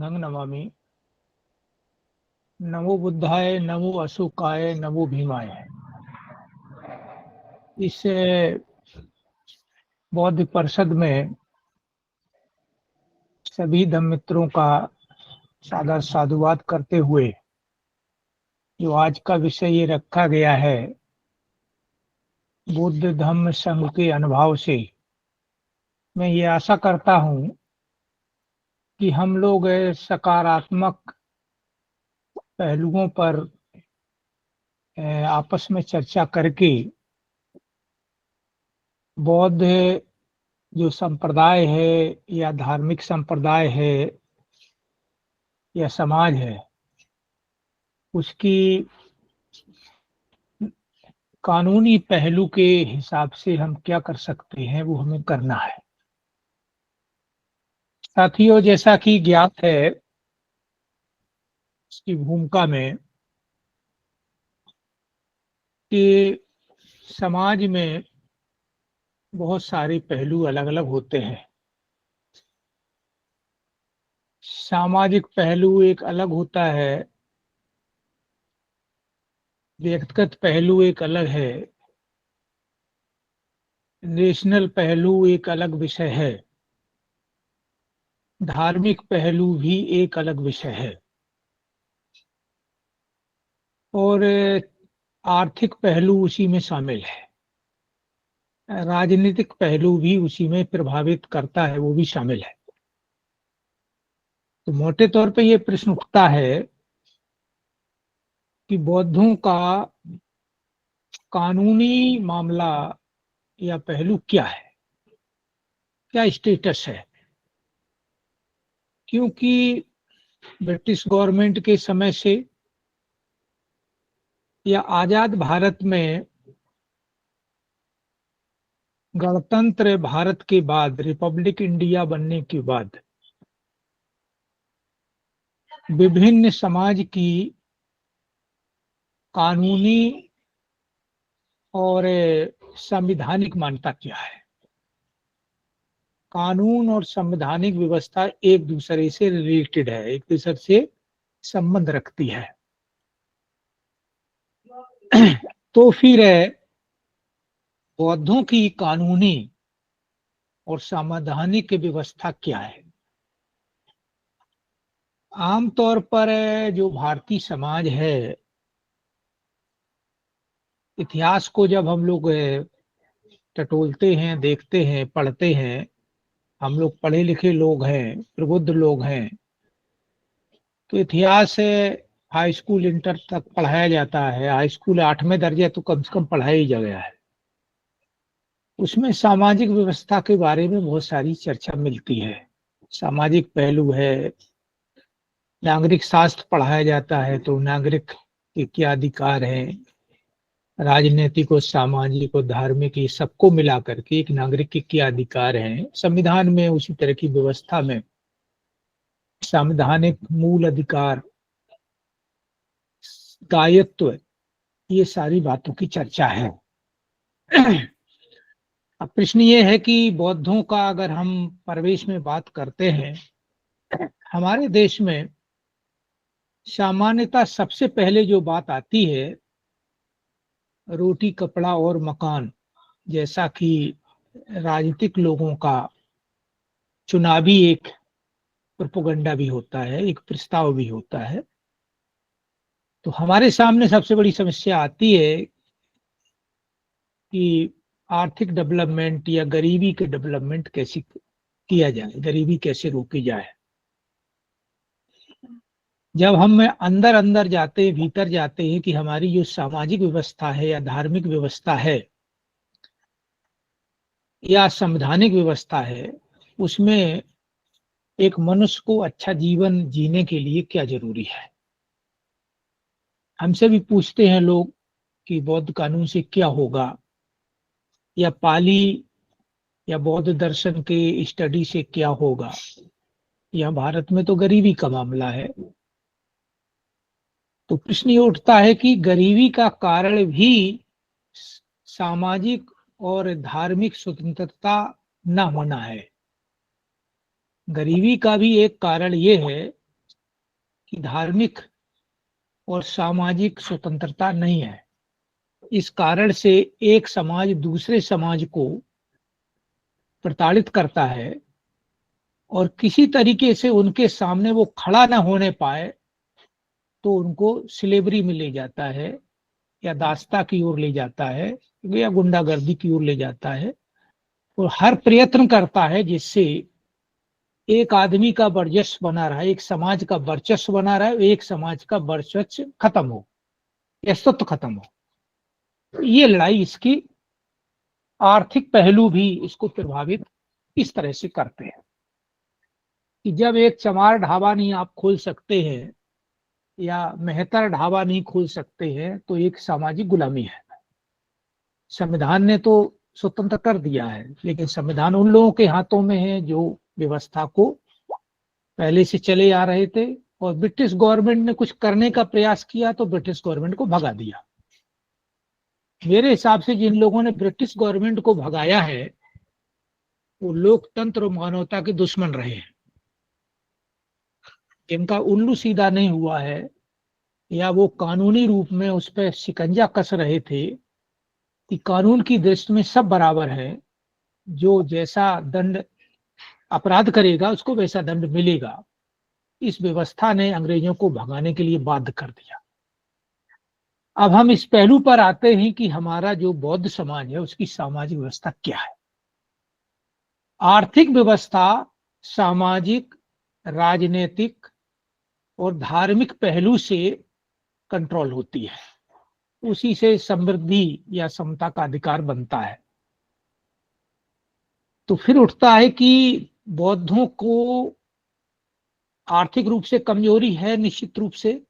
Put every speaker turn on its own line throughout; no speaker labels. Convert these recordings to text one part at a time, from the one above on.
बुद्धं नमामि। नमो बुद्धाय, नमो अशोकाय, नमो भीमाय। इस बौद्ध परिषद में सभी धम्म मित्रों का सादर साधुवाद करते हुए जो आज का विषय ये रखा गया है, बुद्ध धम्म संघ के अनुभव से मैं ये आशा करता हूँ कि हम लोग सकारात्मक पहलुओं पर आपस में चर्चा करके बौद्ध जो संप्रदाय है या धार्मिक संप्रदाय है या समाज है, उसकी कानूनी पहलू के हिसाब से हम क्या कर सकते हैं वो हमें करना है। साथियों, जैसा कि ज्ञात है, इसकी भूमिका में कि समाज में बहुत सारे पहलू अलग अलग होते हैं। सामाजिक पहलू एक अलग होता है, व्यक्तिगत पहलू एक अलग है, नेशनल पहलू एक अलग विषय है, धार्मिक पहलू भी एक अलग विषय है और आर्थिक पहलू उसी में शामिल है। राजनीतिक पहलू भी उसी में प्रभावित करता है, वो भी शामिल है। तो मोटे तौर पे ये प्रश्न उठता है कि बौद्धों का कानूनी मामला या पहलू क्या है, क्या स्टेटस है। क्योंकि ब्रिटिश गवर्नमेंट के समय से या आजाद भारत में गणतंत्र भारत के बाद, रिपब्लिक इंडिया बनने के बाद विभिन्न समाज की कानूनी और संवैधानिक मान्यता क्या है। कानून और संवैधानिक व्यवस्था एक दूसरे से रिलेटेड है, एक दूसरे से संबंध रखती है। तो फिर बौद्धों की कानूनी और संवैधानिक व्यवस्था क्या है। आमतौर पर जो भारतीय समाज है, इतिहास को जब हम लोग टटोलते हैं, देखते हैं, पढ़ते हैं, हम लोग पढ़े लिखे लोग हैं, प्रबुद्ध लोग हैं, तो इतिहास हाई स्कूल इंटर तक पढ़ाया जाता है। हाई स्कूल 8वें दर्जे तो कम से कम पढ़ाया ही गया है। उसमें सामाजिक व्यवस्था के बारे में बहुत सारी चर्चा मिलती है। सामाजिक पहलू है, नागरिक शास्त्र पढ़ाया जाता है, तो नागरिक के क्या अधिकार हैं, राजनीतिक और सामाजिक और धार्मिक, ये सबको मिला करके एक नागरिक के क्या अधिकार हैं। संविधान में उसी तरह की व्यवस्था में संवैधानिक मूल अधिकार, दायित्व, ये सारी बातों की चर्चा है। अब प्रश्न ये है कि बौद्धों का अगर हम परिवेश में बात करते हैं, हमारे देश में सामान्यतः सबसे पहले जो बात आती है, रोटी कपड़ा और मकान जैसा कि राजनीतिक लोगों का चुनावी एक प्रोपेगेंडा भी होता है, एक प्रस्ताव भी होता है। तो हमारे सामने सबसे बड़ी समस्या आती है कि आर्थिक डेवलपमेंट या गरीबी के डेवलपमेंट कैसे किया जाए, गरीबी कैसे रोकी जाए। जब हम अंदर अंदर जाते हैं, भीतर जाते हैं कि हमारी जो सामाजिक व्यवस्था है या धार्मिक व्यवस्था है या संवैधानिक व्यवस्था है, उसमें एक मनुष्य को अच्छा जीवन जीने के लिए क्या जरूरी है। हमसे भी पूछते हैं लोग कि बौद्ध कानून से क्या होगा, या पाली या बौद्ध दर्शन के स्टडी से क्या होगा। या भारत में तो गरीबी का मामला है। तो प्रश्न ये उठता है कि गरीबी का कारण भी सामाजिक और धार्मिक स्वतंत्रता न होना है। गरीबी का भी एक कारण ये है कि धार्मिक और सामाजिक स्वतंत्रता नहीं है। इस कारण से एक समाज दूसरे समाज को प्रताड़ित करता है और किसी तरीके से उनके सामने वो खड़ा ना होने पाए तो उनको स्लेवरी में ले जाता है या दासता की ओर ले जाता है या गुंडागर्दी की ओर ले जाता है, और हर प्रयत्न करता है जिससे एक आदमी का वर्चस्व बना रहा है, एक समाज का वर्चस्व बना रहा है, एक समाज का वर्चस्व खत्म हो या सत्य खत्म हो। ये लड़ाई इसकी आर्थिक पहलू भी इसको प्रभावित इस तरह से करते हैं कि जब एक चमार ढाबा नहीं आप खोल सकते हैं या मेहतर ढाबा नहीं खोल सकते हैं तो एक सामाजिक गुलामी है। संविधान ने तो स्वतंत्र कर दिया है, लेकिन संविधान उन लोगों के हाथों में है जो व्यवस्था को पहले से चले आ रहे थे, और ब्रिटिश गवर्नमेंट ने कुछ करने का प्रयास किया तो ब्रिटिश गवर्नमेंट को भगा दिया। मेरे हिसाब से जिन लोगों ने ब्रिटिश गवर्नमेंट को भगाया है वो लोकतंत्र और मानवता के दुश्मन रहे हैं, जिनका उल्लू सीधा नहीं हुआ है या वो कानूनी रूप में उस पर शिकंजा कस रहे थे कि कानून की दृष्टि में सब बराबर है, जो जैसा दंड अपराध करेगा उसको वैसा दंड मिलेगा। इस व्यवस्था ने अंग्रेजों को भगाने के लिए बाध्य कर दिया। अब हम इस पहलू पर आते हैं कि हमारा जो बौद्ध समाज है उसकी सामाजिक व्यवस्था क्या है। आर्थिक व्यवस्था सामाजिक, राजनीतिक और धार्मिक पहलू से कंट्रोल होती है, उसी से समृद्धि या समता का अधिकार बनता है। तो फिर उठता है कि बौद्धों को आर्थिक रूप से कमजोरी है निश्चित रूप से,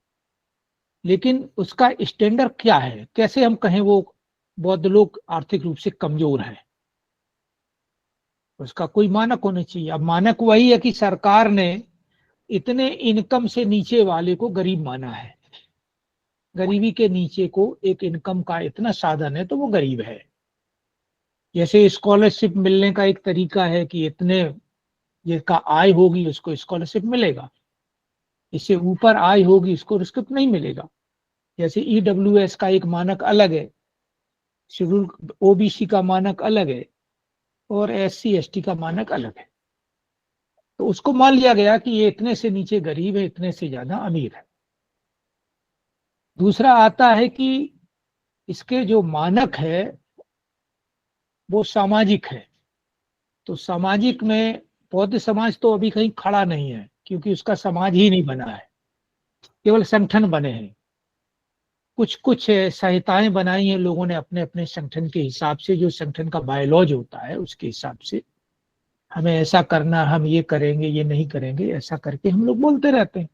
लेकिन उसका स्टैंडर्ड क्या है, कैसे हम कहें वो बौद्ध लोग आर्थिक रूप से कमजोर हैं। उसका कोई मानक होना चाहिए। अब मानक वही है कि सरकार ने इतने इनकम से नीचे वाले को गरीब माना है, गरीबी के नीचे को एक इनकम का इतना साधन है तो वो गरीब है। जैसे स्कॉलरशिप मिलने का एक तरीका है कि इतने जिसका आय होगी उसको स्कॉलरशिप मिलेगा, इससे ऊपर आय होगी उसको स्कॉलरशिप नहीं मिलेगा। जैसे ईडब्ल्यूएस का एक मानक अलग है, शेड्यूल ओबीसी का मानक अलग है और एससी एसटी का मानक अलग है। तो उसको मान लिया गया कि ये इतने से नीचे गरीब है, इतने से ज्यादा अमीर है। दूसरा आता है कि इसके जो मानक है वो सामाजिक है। तो सामाजिक में बौद्ध समाज तो अभी कहीं खड़ा नहीं है क्योंकि उसका समाज ही नहीं बना है, केवल संगठन बने हैं। कुछ कुछ संहिताएं बनाई हैं लोगों ने अपने अपने संगठन के हिसाब से, जो संगठन का बायोलॉज होता है उसके हिसाब से हमें ऐसा करना, हम ये करेंगे, ये नहीं करेंगे, ऐसा करके हम लोग बोलते रहते हैं।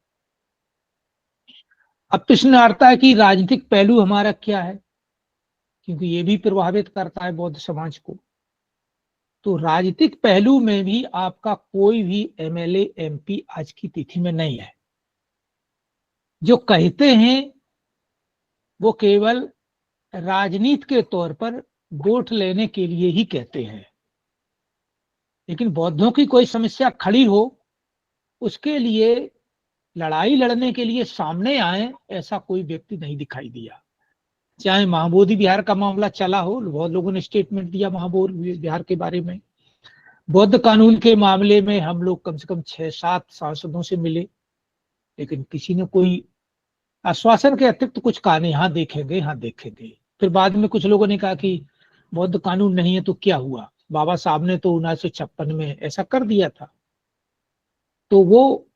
अब प्रश्न आता है कि राजनीतिक पहलू हमारा क्या है, क्योंकि ये भी प्रभावित करता है बौद्ध समाज को। तो राजनीतिक पहलू में भी आपका कोई भी एमएलए एमपी आज की तिथि में नहीं है। जो कहते हैं वो केवल राजनीति के तौर पर वोट लेने के लिए ही कहते हैं, लेकिन बौद्धों की कोई समस्या खड़ी हो उसके लिए लड़ाई लड़ने के लिए सामने आए, ऐसा कोई व्यक्ति नहीं दिखाई दिया। चाहे महाबोधि विहार का मामला चला हो, बहुत लोगों ने स्टेटमेंट दिया महाबोधि विहार के बारे में। बौद्ध कानून के मामले में हम लोग कम से कम 6-7 सांसदों से मिले, लेकिन किसी ने कोई आश्वासन के अतिरिक्त कुछ कहा नहीं, हाँ देखेंगे, हाँ देखेंगे। फिर बाद में कुछ लोगों ने कहा कि बौद्ध कानून नहीं है तो क्या हुआ, बाबा साहब ने तो 1956 में ऐसा कर दिया था। तो वो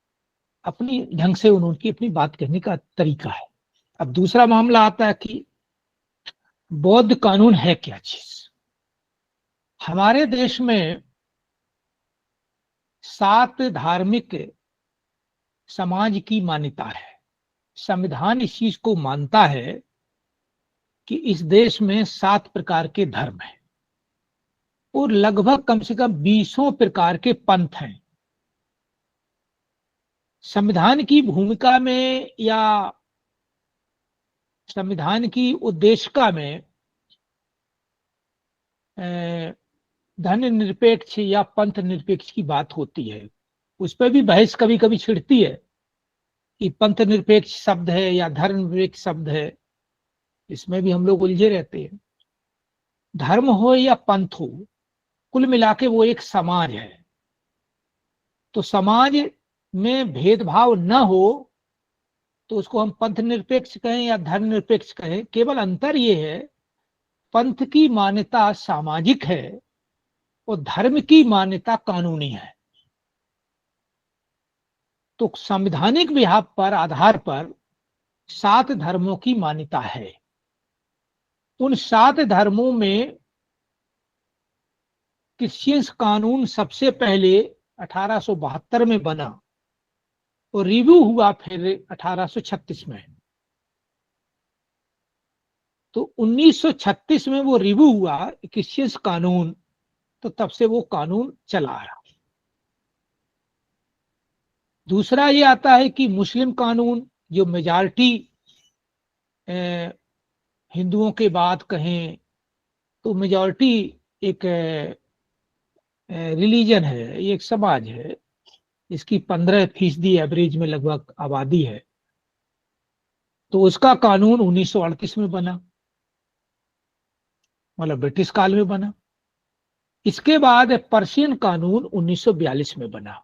अपनी ढंग से उनकी अपनी बात कहने का तरीका है। अब दूसरा मामला आता है कि बौद्ध कानून है क्या चीज। हमारे देश में 7 धार्मिक समाज की मान्यता है। संविधान इस चीज को मानता है कि इस देश में 7 प्रकार के धर्म हैं और लगभग कम से कम 20 प्रकार के पंथ हैं। संविधान की भूमिका में या संविधान की उद्देशिका में धर्म निरपेक्ष या पंथ निरपेक्ष की बात होती है। उस पर भी बहस कभी कभी छिड़ती है कि पंथ निरपेक्ष शब्द है या धर्म निरपेक्ष शब्द है, इसमें भी हम लोग उलझे रहते हैं। धर्म हो या पंथ हो, कुल मिला के वो एक समाज है। तो समाज में भेदभाव न हो तो उसको हम पंथ निरपेक्ष कहें या धर्म निरपेक्ष कहें, केवल अंतर ये है पंथ की मान्यता सामाजिक है और धर्म की मान्यता कानूनी है। तो संवैधानिक विभाग पर आधार पर 7 धर्मों की मान्यता है। उन 7 धर्मों में क्रिश्चियन कानून सबसे पहले 1872 में बना और रिव्यू हुआ फिर 1836 में। तो 1936 में वो रिव्यू हुआ क्रिश्चियन कानून, तो तब से वो कानून चला आ रहा। दूसरा ये आता है कि मुस्लिम कानून, जो मेजॉरिटी हिंदुओं के बाद कहें तो मेजॉरिटी एक रिलीजन है, ये एक समाज है, इसकी 15% एवरेज में लगभग आबादी है। तो उसका कानून 1938 में बना, मतलब ब्रिटिश काल में बना। इसके बाद पर्शियन कानून 1942 में बना।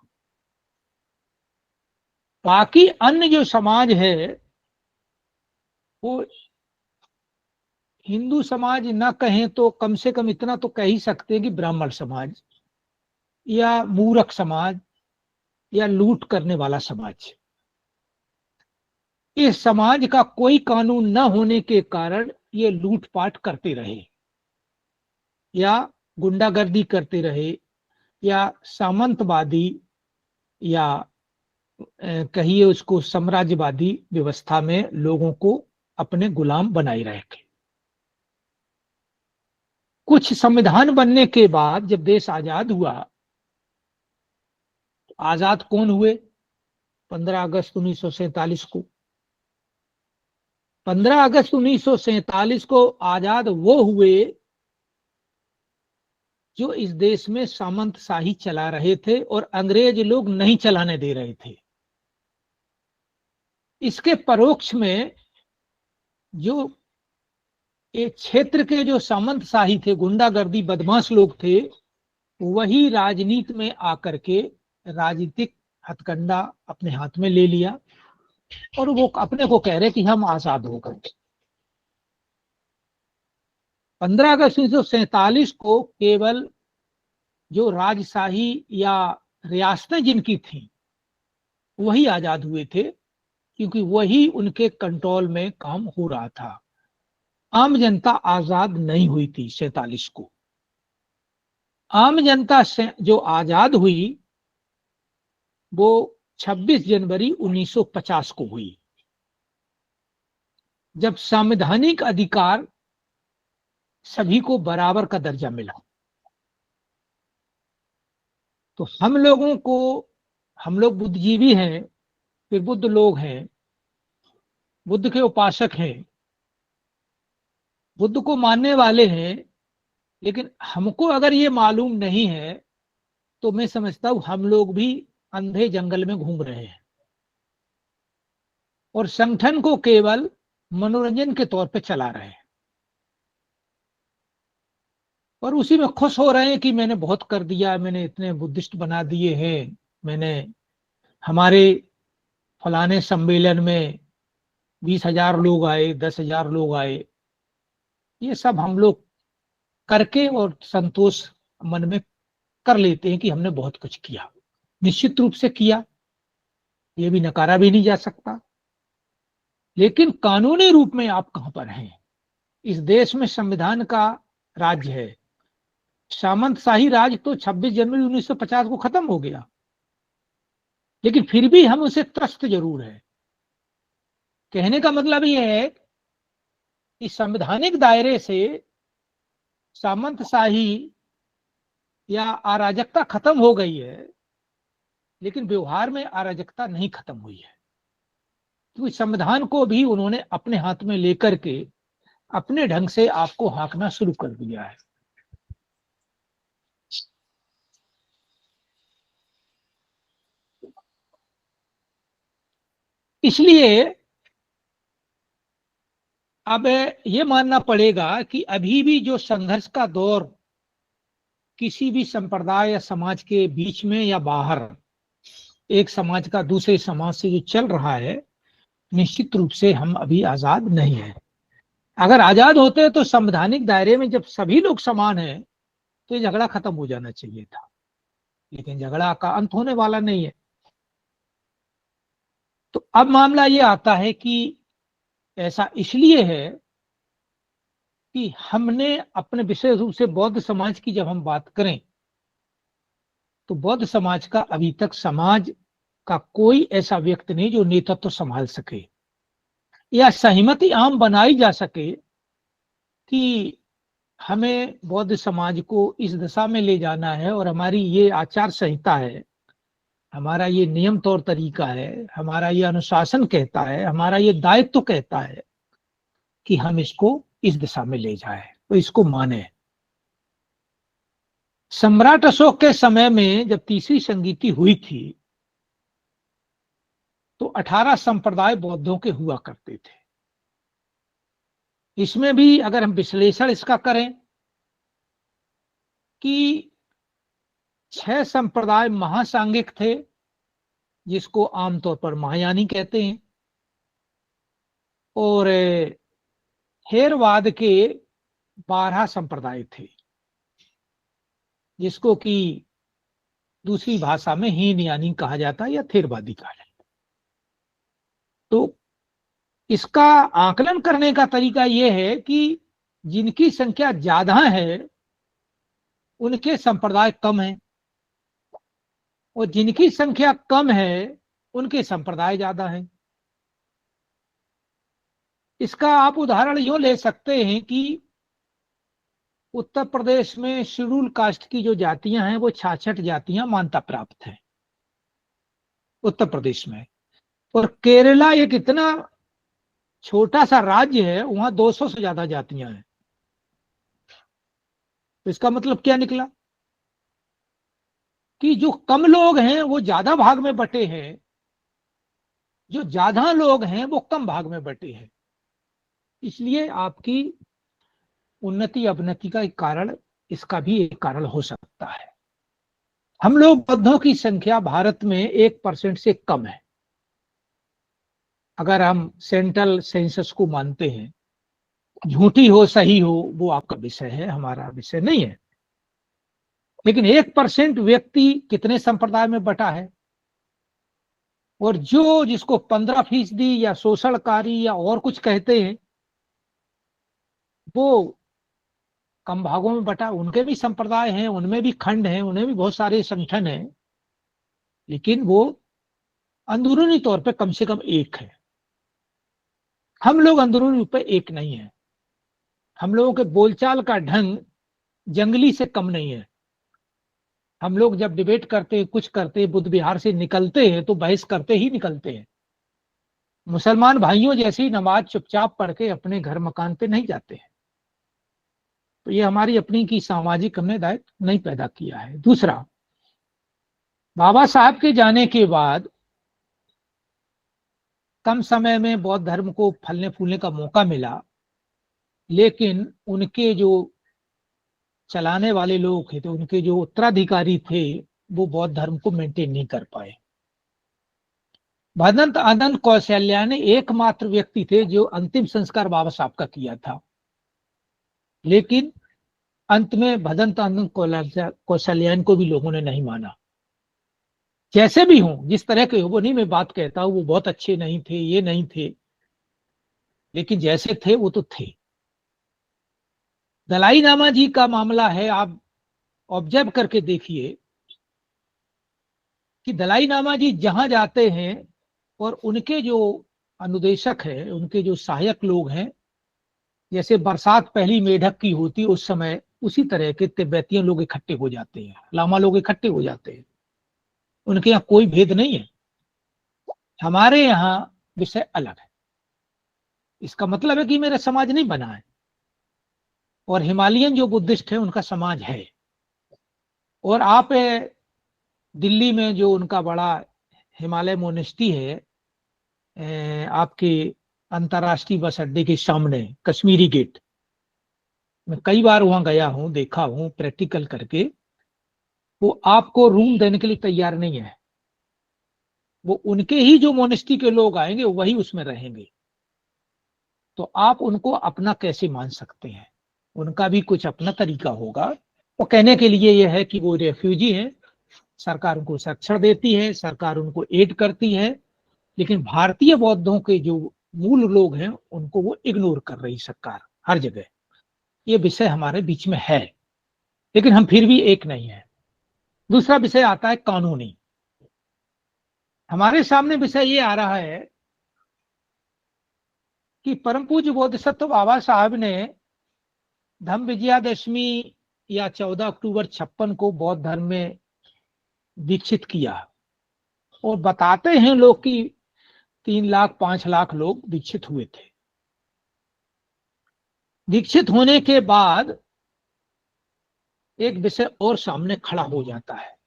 बाकी अन्य जो समाज है वो हिंदू समाज ना कहें तो कम से कम इतना तो कह ही सकते हैं कि ब्राह्मण समाज या मूर्ख समाज या लूट करने वाला समाज। इस समाज का कोई कानून न होने के कारण ये लूटपाट करते रहे या गुंडागर्दी करते रहे या सामंतवादी या कहिए उसको साम्राज्यवादी व्यवस्था में लोगों को अपने गुलाम बनाए रखे। कुछ संविधान बनने के बाद जब देश आजाद हुआ, आजाद कौन हुए? 15 अगस्त 1947 को। 15 अगस्त 1947 को आजाद वो हुए जो इस देश में सामंतशाही चला रहे थे और अंग्रेज लोग नहीं चलाने दे रहे थे। इसके परोक्ष में जो एक क्षेत्र के जो सामंतशाही थे, गुंडागर्दी बदमाश लोग थे, वही राजनीति में आकर के राजनीतिक हथकंडा अपने हाथ में ले लिया और वो अपने को कह रहे कि हम आजाद हो गए। 15 अगस्त 1947 को केवल जो राजशाही या रियासतें जिनकी थी वही आजाद हुए थे, क्योंकि वही उनके कंट्रोल में काम हो रहा था। आम जनता आजाद नहीं हुई थी 47 को। आम जनता से जो आजाद हुई वो 26 जनवरी 1950 को हुई, जब संवैधानिक अधिकार सभी को बराबर का दर्जा मिला। तो हम लोगों को, हम लोग बुद्धिजीवी हैं, फिर बुद्ध लोग हैं, बुद्ध के उपासक हैं, बुद्ध को मानने वाले हैं, लेकिन हमको अगर ये मालूम नहीं है तो मैं समझता हूं हम लोग भी अंधे जंगल में घूम रहे हैं और संगठन को केवल मनोरंजन के तौर पे चला रहे हैं और उसी में खुश हो रहे हैं कि मैंने बहुत कर दिया, मैंने इतने बुद्धिस्ट बना दिए हैं, मैंने हमारे फलाने सम्मेलन में 20,000 लोग आए, 10,000 लोग आए। ये सब हम लोग करके और संतोष मन में कर लेते हैं कि हमने बहुत कुछ किया। निश्चित रूप से किया, ये भी नकारा भी नहीं जा सकता, लेकिन कानूनी रूप में आप कहां पर हैं? इस देश में संविधान का राज्य है। सामंतशाही राज तो 26 जनवरी 1950 को खत्म हो गया, लेकिन फिर भी हम उसे त्रस्त जरूर है। कहने का मतलब यह है कि संवैधानिक दायरे से सामंतशाही या अराजकता खत्म हो गई है, लेकिन व्यवहार में अराजकता नहीं खत्म हुई है, क्योंकि संविधान को भी उन्होंने अपने हाथ में लेकर के अपने ढंग से आपको हाँकना शुरू कर दिया है। इसलिए अब ये मानना पड़ेगा कि अभी भी जो संघर्ष का दौर किसी भी संप्रदाय या समाज के बीच में या बाहर एक समाज का दूसरे समाज से जो चल रहा है, निश्चित रूप से हम अभी आजाद नहीं है। अगर आजाद होते तो संवैधानिक दायरे में जब सभी लोग समान हैं तो ये झगड़ा खत्म हो जाना चाहिए था, लेकिन झगड़ा का अंत होने वाला नहीं है। तो अब मामला ये आता है कि ऐसा इसलिए है कि हमने अपने विशेष रूप से बौद्ध समाज की जब हम बात करें तो बौद्ध समाज का अभी तक समाज का कोई ऐसा व्यक्ति नहीं जो नेतृत्व तो संभाल सके या सहमति आम बनाई जा सके कि हमें बौद्ध समाज को इस दिशा में ले जाना है और हमारी ये आचार संहिता है, हमारा ये नियम तौर तरीका है, हमारा ये अनुशासन कहता है, हमारा ये दायित्व तो कहता है कि हम इसको इस दिशा में ले जाए, तो इसको माने। सम्राट अशोक के समय में जब तीसरी संगीति हुई थी तो 18 संप्रदाय बौद्धों के हुआ करते थे। इसमें भी अगर हम विश्लेषण इसका करें कि 6 संप्रदाय महासांगिक थे, जिसको आमतौर पर महायानी कहते हैं, और थेरवाद के 12 संप्रदाय थे, जिसको कि दूसरी भाषा में हीनयानी कहा जाता है या थेरवादी कहा जाता है। तो इसका आकलन करने का तरीका यह है कि जिनकी संख्या ज्यादा है उनके संप्रदाय कम है, और जिनकी संख्या कम है उनके संप्रदाय ज्यादा है। इसका आप उदाहरण यूं ले सकते हैं कि उत्तर प्रदेश में शेड्यूल कास्ट की जो जातियां हैं वो 66 जातियां मान्यता प्राप्त हैं उत्तर प्रदेश में, और केरला एक इतना छोटा सा राज्य है, वहां 200 से ज्यादा जातियां हैं। तो इसका मतलब क्या निकला कि जो कम लोग हैं वो ज्यादा भाग में बटे हैं, जो ज्यादा लोग हैं वो कम भाग में बटे हैं। इसलिए आपकी उन्नति अवनति का एक कारण, इसका भी एक कारण हो सकता है। हम लोग बौद्धों की संख्या भारत में 1% से कम है, अगर हम सेंट्रल सेंसस को मानते हैं। झूठी हो सही हो वो आपका विषय है, हमारा विषय नहीं है। लेकिन 1% व्यक्ति कितने संप्रदाय में बटा है, और जो जिसको 15% या शोषणकारी या और कुछ कहते हैं वो कम भागों में बटा। उनके भी संप्रदाय हैं, उनमें भी खंड हैं, उन्हें भी बहुत सारे संगठन हैं, लेकिन वो अंदरूनी तौर पे कम से कम एक है। हम लोग अंदरूनी रूप पे एक नहीं है। हम लोगों के बोलचाल का ढंग जंगली से कम नहीं है। हम लोग जब डिबेट करते हैं, कुछ करते हैं, बुद्ध विहार से निकलते हैं तो बहस करते ही निकलते हैं। मुसलमान भाइयों जैसी नमाज चुपचाप पढ़ के अपने घर मकान पे नहीं जाते हैं। तो ये हमारी अपनी की सामाजिक हमने दायित्व नहीं पैदा किया है। दूसरा, बाबा साहब के जाने के बाद कम समय में बौद्ध धर्म को फलने फूलने का मौका मिला, लेकिन उनके जो चलाने वाले लोग थे, तो उनके जो उत्तराधिकारी थे वो बौद्ध धर्म को मेंटेन नहीं कर पाए। भदंत आनंद कौशल्यान एकमात्र व्यक्ति थे जो अंतिम संस्कार बाबा साहब का किया था, लेकिन अंत में भदंत आनंद कौशल्यान को भी लोगों ने नहीं माना। जैसे भी हों, जिस तरह के हो, वो नहीं मैं बात कहता हूं वो बहुत अच्छे नहीं थे, ये नहीं थे, लेकिन जैसे थे वो तो थे। दलाई लामा जी का मामला है, आप ऑब्जर्व करके देखिए कि दलाई लामा जी जहां जाते हैं और उनके जो अनुदेशक है, उनके जो सहायक लोग हैं, जैसे बरसात पहली मेढक की होती उस समय उसी तरह के तिब्बतियन लोग इकट्ठे हो जाते हैं, लामा लोग इकट्ठे हो जाते हैं। उनके यहाँ कोई भेद नहीं है। हमारे यहाँ विषय अलग है। इसका मतलब है कि मेरा समाज नहीं बना है, और हिमालयन जो बुद्धिस्ट है उनका समाज है। और आप दिल्ली में जो उनका बड़ा हिमालय मोनेस्टी है, आपके अंतर्राष्ट्रीय बस अड्डे के सामने कश्मीरी गेट। मैं कई बार वहां गया हूं, देखा हूं प्रैक्टिकल करके। वो आपको रूम देने के लिए तैयार नहीं है। वो उनके ही जो मोनेस्ट्री के लोग आएंगे वही उसमें रहेंगे। तो आप उनको अपना कैसे मान सकते हैं? उनका भी कुछ अपना तरीका होगा। वो कहने के लिए यह है कि वो रेफ्यूजी हैं, सरकार उनको संरक्षण देती है, सरकार उनको एड करती है, लेकिन भारतीय बौद्धों के जो मूल लोग हैं उनको वो इग्नोर कर रही सरकार हर जगह। ये विषय हमारे बीच में है, लेकिन हम फिर भी एक नहीं है। दूसरा विषय आता है कानूनी। हमारे सामने विषय ये आ रहा है कि परम पूज्य बोधिसत्व बाबा साहब ने धम्म विजयादशमी या 14 अक्टूबर 56 को बौद्ध धर्म में दीक्षित किया। और बताते हैं लोग कि 3 लाख 5 लाख लोग दीक्षित हुए थे। दीक्षित होने के बाद एक विषय और सामने खड़ा हो जाता है।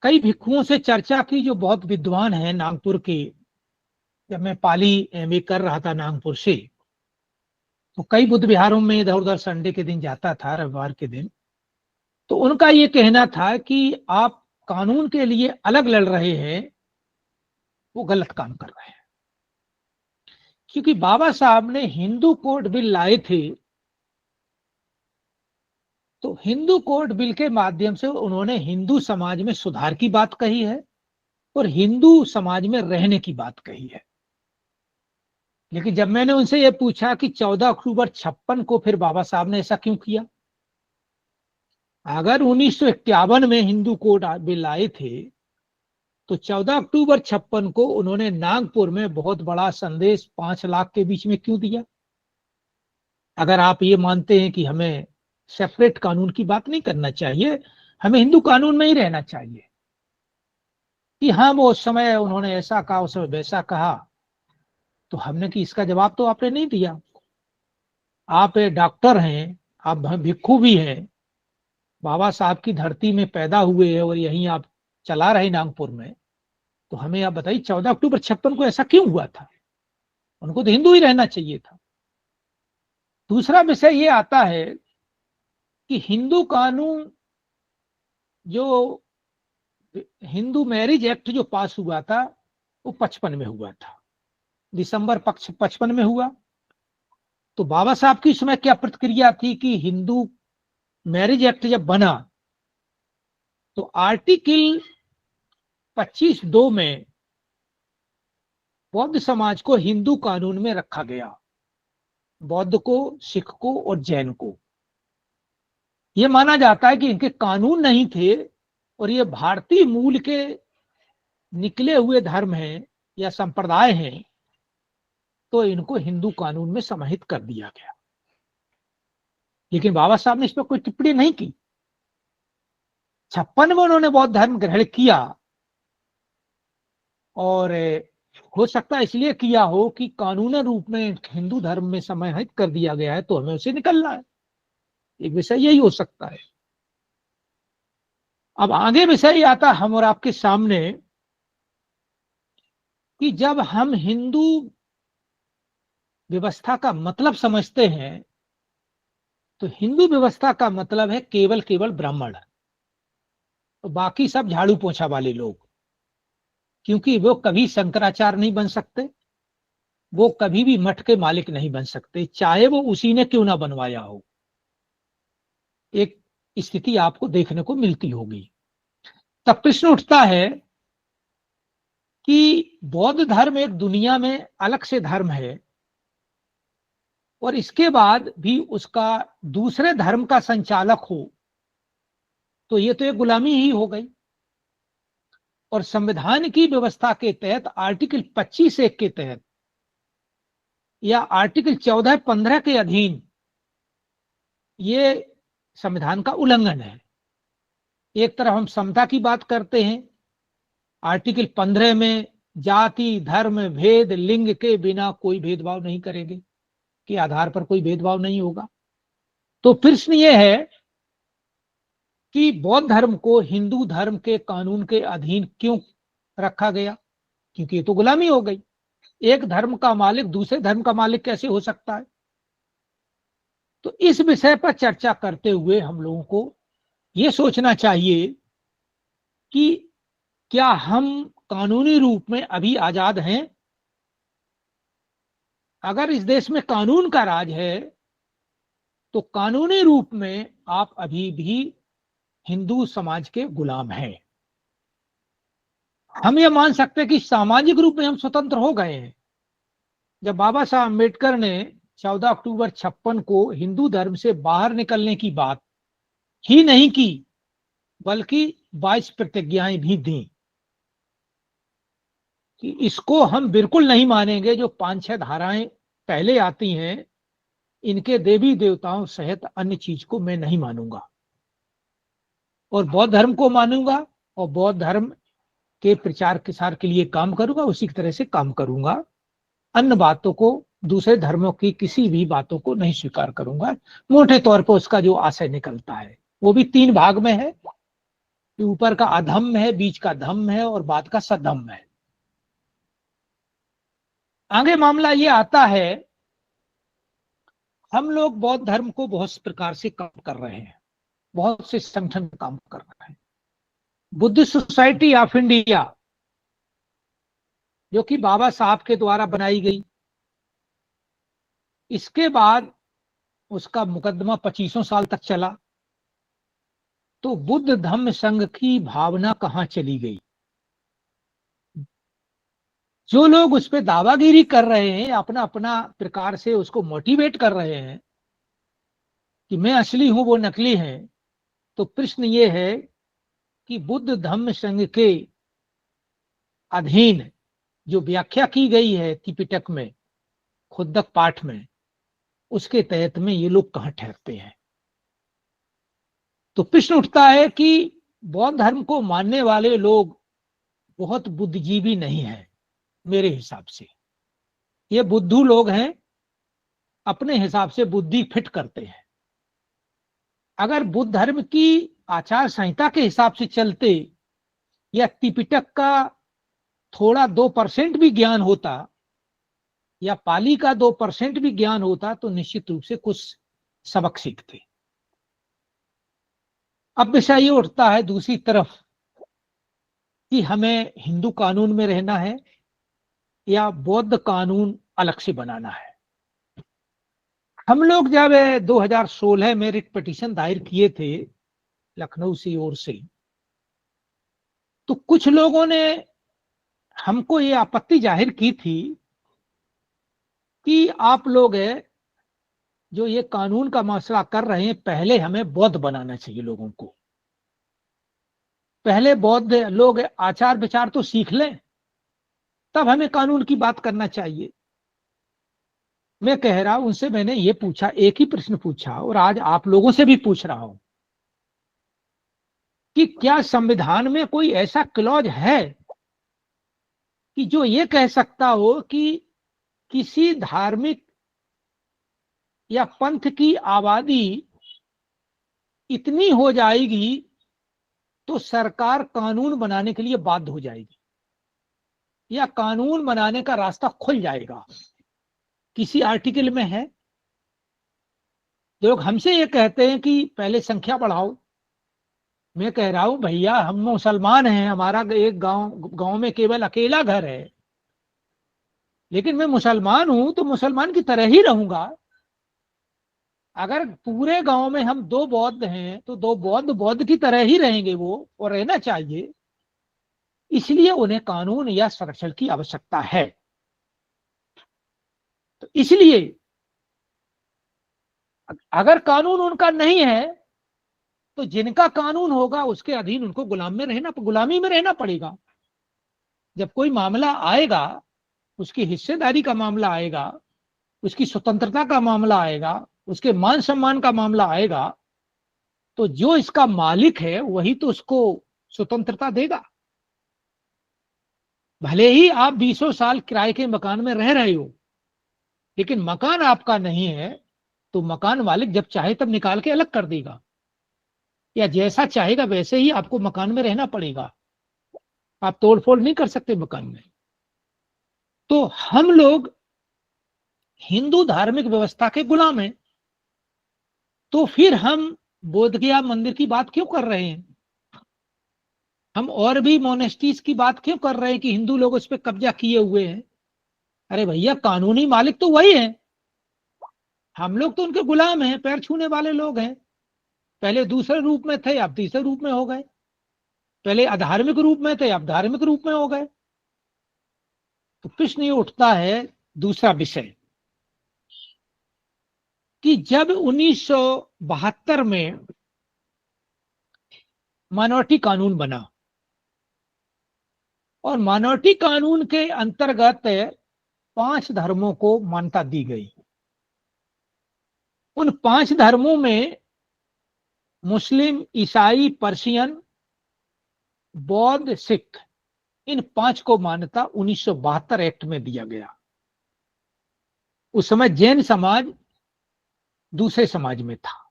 कई भिक्षुओं से चर्चा की जो बहुत विद्वान हैं नागपुर के। जब मैं पाली एमए कर रहा था नागपुर से, तो कई बुद्ध विहारों में इधर उधर संडे के दिन जाता था, रविवार के दिन। तो उनका ये कहना था कि आप कानून के लिए अलग लड़ रहे हैं, वो गलत काम कर रहे हैं। क्योंकि बाबा साहब ने हिंदू कोड बिल लाए थे, तो हिंदू कोड बिल के माध्यम से उन्होंने हिंदू समाज में सुधार की बात कही है और हिंदू समाज में रहने की बात कही है। लेकिन जब मैंने उनसे यह पूछा कि 14 अक्टूबर 56 को फिर बाबा साहब ने ऐसा क्यों किया? अगर 1951 में हिंदू कोड बिल लाए थे, तो 14 अक्टूबर 56 को उन्होंने नागपुर में बहुत बड़ा संदेश 5 लाख के बीच में क्यों दिया? अगर आप ये मानते हैं कि हमें सेपरेट कानून की बात नहीं करना चाहिए, हमें हिंदू कानून में ही रहना चाहिए, कि हाँ वो उस समय उन्होंने ऐसा कहा, उस समय वैसा कहा, तो हमने कि इसका जवाब तो आपने नहीं दिया। आप डॉक्टर हैं, आप भिक्खु भी हैं, बाबा साहब की धरती में पैदा हुए हैं और यहीं आप चला रहे नागपुर में। तो हमें आप बताइए 14 अक्टूबर 56 को ऐसा क्यों हुआ था? उनको तो हिंदू ही रहना चाहिए था। दूसरा विषय ये आता है कि हिंदू कानून, जो हिंदू मैरिज एक्ट जो पास हुआ था, वो 55 में हुआ था, दिसंबर पक्ष 55 में हुआ। तो बाबा साहब की उसमें क्या प्रतिक्रिया थी कि हिंदू मैरिज एक्ट जब बना तो आर्टिकल 25(2) में बौद्ध समाज को हिंदू कानून में रखा गया, बौद्ध को, सिख को और जैन को। यह माना जाता है कि इनके कानून नहीं थे और ये भारतीय मूल के निकले हुए धर्म हैं या संप्रदाय हैं, तो इनको हिंदू कानून में समाहित कर दिया गया। लेकिन बाबा साहब ने इस पर कोई टिप्पणी नहीं की। 56 में उन्होंने बौद्ध धर्म ग्रहण किया, और हो सकता है इसलिए किया हो कि कानूनी रूप में हिंदू धर्म में समाहित कर दिया गया है, तो हमें उसे निकलना है। एक विषय यही हो सकता है। अब आगे विषय आता हम और आपके सामने कि जब हम हिंदू व्यवस्था का मतलब समझते हैं, तो हिंदू व्यवस्था का मतलब है केवल केवल ब्राह्मण, तो बाकी सब झाड़ू पोछा वाले लोग। क्योंकि वो कभी शंकराचार्य नहीं बन सकते, वो कभी भी मठ के मालिक नहीं बन सकते, चाहे वो उसी ने क्यों ना बनवाया हो। एक स्थिति आपको देखने को मिलती होगी। तब प्रश्न उठता है कि बौद्ध धर्म एक दुनिया में अलग से धर्म है, और इसके बाद भी उसका दूसरे धर्म का संचालक हो, तो ये तो एक गुलामी ही हो गई। और संविधान की व्यवस्था के तहत आर्टिकल 25(1) के तहत या आर्टिकल 14(15) के अधीन ये संविधान का उल्लंघन है। एक तरफ हम समता की बात करते हैं, आर्टिकल 15 में जाति धर्म भेद लिंग के बिना कोई भेदभाव नहीं करेंगे, के आधार पर कोई भेदभाव नहीं होगा। तो प्रश्न ये है कि बौद्ध धर्म को हिंदू धर्म के कानून के अधीन क्यों रखा गया? क्योंकि ये तो गुलामी हो गई। एक धर्म का मालिक दूसरे धर्म का मालिक कैसे हो सकता है? तो इस विषय पर चर्चा करते हुए हम लोगों को ये सोचना चाहिए कि क्या हम कानूनी रूप में अभी आजाद हैं? अगर इस देश में कानून का राज है तो कानूनी रूप में आप अभी भी हिंदू समाज के गुलाम हैं। हम ये मान सकते हैं कि सामाजिक रूप में हम स्वतंत्र हो गए हैं। जब बाबा साहब अम्बेडकर ने 14 अक्टूबर 56 को हिंदू धर्म से बाहर निकलने की बात ही नहीं की, बल्कि 22 प्रतिज्ञाएं भी दी कि इसको हम बिल्कुल नहीं मानेंगे। जो 5-6 धाराएं पहले आती हैं, इनके देवी देवताओं सहित अन्य चीज को मैं नहीं मानूंगा, और बौद्ध धर्म को मानूंगा, और बौद्ध धर्म के प्रचार प्रसार के लिए काम करूंगा, उसी तरह से काम करूंगा। अन्य बातों को, दूसरे धर्मों की किसी भी बातों को नहीं स्वीकार करूंगा। मोटे तौर पर उसका जो आशय निकलता है वो भी 3 भाग में है। ऊपर का अधम्म है, बीच का धम्म है, और बाद का सधम्म है। आगे मामला ये आता है, हम लोग बौद्ध धर्म को बहुत प्रकार से काम कर रहे हैं, बहुत से संगठन काम कर रहे हैं। बुद्धिस्ट सोसाइटी ऑफ इंडिया, जो कि बाबा साहब के द्वारा बनाई गई, इसके बाद उसका मुकदमा 25 साल तक चला। तो बुद्ध धम्म संघ की भावना कहां चली गई? जो लोग उस पर दावागिरी कर रहे हैं, अपना अपना प्रकार से उसको मोटिवेट कर रहे हैं कि मैं असली हूं, वो नकली है, तो प्रश्न ये है कि बुद्ध धम्म संघ के अधीन जो व्याख्या की गई है त्रिपिटक में, खुद्दक पाठ में, उसके तहत में ये लोग कहां ठहरते हैं? तो प्रश्न उठता है कि बौद्ध धर्म को मानने वाले लोग बहुत बुद्धिजीवी नहीं हैं मेरे हिसाब से। ये बुद्धू लोग हैं, अपने हिसाब से बुद्धि फिट करते हैं। अगर बुद्ध धर्म की आचार संहिता के हिसाब से चलते, या त्रिपिटक का थोड़ा 2% भी ज्ञान होता, या पाली का 2% भी ज्ञान होता, तो निश्चित रूप से कुछ सबक सीखते। अब विषय ये उठता है दूसरी तरफ कि हमें हिंदू कानून में रहना है या बौद्ध कानून अलग से बनाना है। हम लोग जब 2016 में रिट पिटीशन दायर किए थे लखनऊ से ओर से, तो कुछ लोगों ने हमको ये आपत्ति जाहिर की थी कि आप लोग जो ये कानून का मसला कर रहे हैं, पहले हमें बौद्ध बनाना चाहिए लोगों को। पहले बौद्ध लोग आचार विचार तो सीख लें, तब हमें कानून की बात करना चाहिए। मैं कह रहा हूं, उनसे मैंने ये पूछा, एक ही प्रश्न पूछा, और आज आप लोगों से भी पूछ रहा हूं कि क्या संविधान में कोई ऐसा क्लॉज है कि जो ये कह सकता हो कि किसी धार्मिक या पंथ की आबादी इतनी हो जाएगी तो सरकार कानून बनाने के लिए बाध्य हो जाएगी, या कानून बनाने का रास्ता खुल जाएगा? किसी आर्टिकल में है? जो लोग हमसे ये कहते हैं कि पहले संख्या बढ़ाओ, मैं कह रहा हूं भैया, हम मुसलमान हैं, हमारा एक गांव में केवल अकेला घर है, लेकिन मैं मुसलमान हूं तो मुसलमान की तरह ही रहूंगा। अगर पूरे गांव में हम 2 बौद्ध हैं तो 2 बौद्ध बौद्ध की तरह ही रहेंगे वो, और रहना चाहिए। इसलिए उन्हें कानून या संरक्षण की आवश्यकता है। तो इसलिए अगर कानून उनका नहीं है तो जिनका कानून होगा उसके अधीन उनको गुलामी में रहना पड़ेगा। जब कोई मामला आएगा, उसकी हिस्सेदारी का मामला आएगा, उसकी स्वतंत्रता का मामला आएगा, उसके मान सम्मान का मामला आएगा, तो जो इसका मालिक है वही तो उसको स्वतंत्रता देगा। भले ही आप 20 साल किराए के मकान में रह रहे हो, लेकिन मकान आपका नहीं है, तो मकान मालिक जब चाहे तब निकाल के अलग कर देगा, या जैसा चाहेगा वैसे ही आपको मकान में रहना पड़ेगा। आप तोड़फोड़ नहीं कर सकते मकान में। तो हम लोग हिंदू धार्मिक व्यवस्था के गुलाम हैं, तो फिर हम बोधगया मंदिर की बात क्यों कर रहे हैं? हम और भी मोनेस्ट्रीज की बात क्यों कर रहे हैं कि हिंदू लोग उस पर कब्जा किए हुए हैं? अरे भैया, कानूनी मालिक तो वही है, हम लोग तो उनके गुलाम हैं, पैर छूने वाले लोग हैं। पहले दूसरे रूप में थे, अब तीसरे रूप में हो गए। पहले अधार्मिक रूप में थे, अब धार्मिक रूप में हो गए। तो प्रश्न ये उठता है, दूसरा विषय, कि जब 1972 में माइनॉरिटी कानून बना और माइनॉरिटी कानून के अंतर्गत 5 धर्मों को मान्यता दी गई। उन 5 धर्मों में मुस्लिम, ईसाई, पर्शियन, बौद्ध, सिख, इन 5 को मान्यता 1972 एक्ट में दिया गया। उस समय जैन समाज दूसरे समाज में था।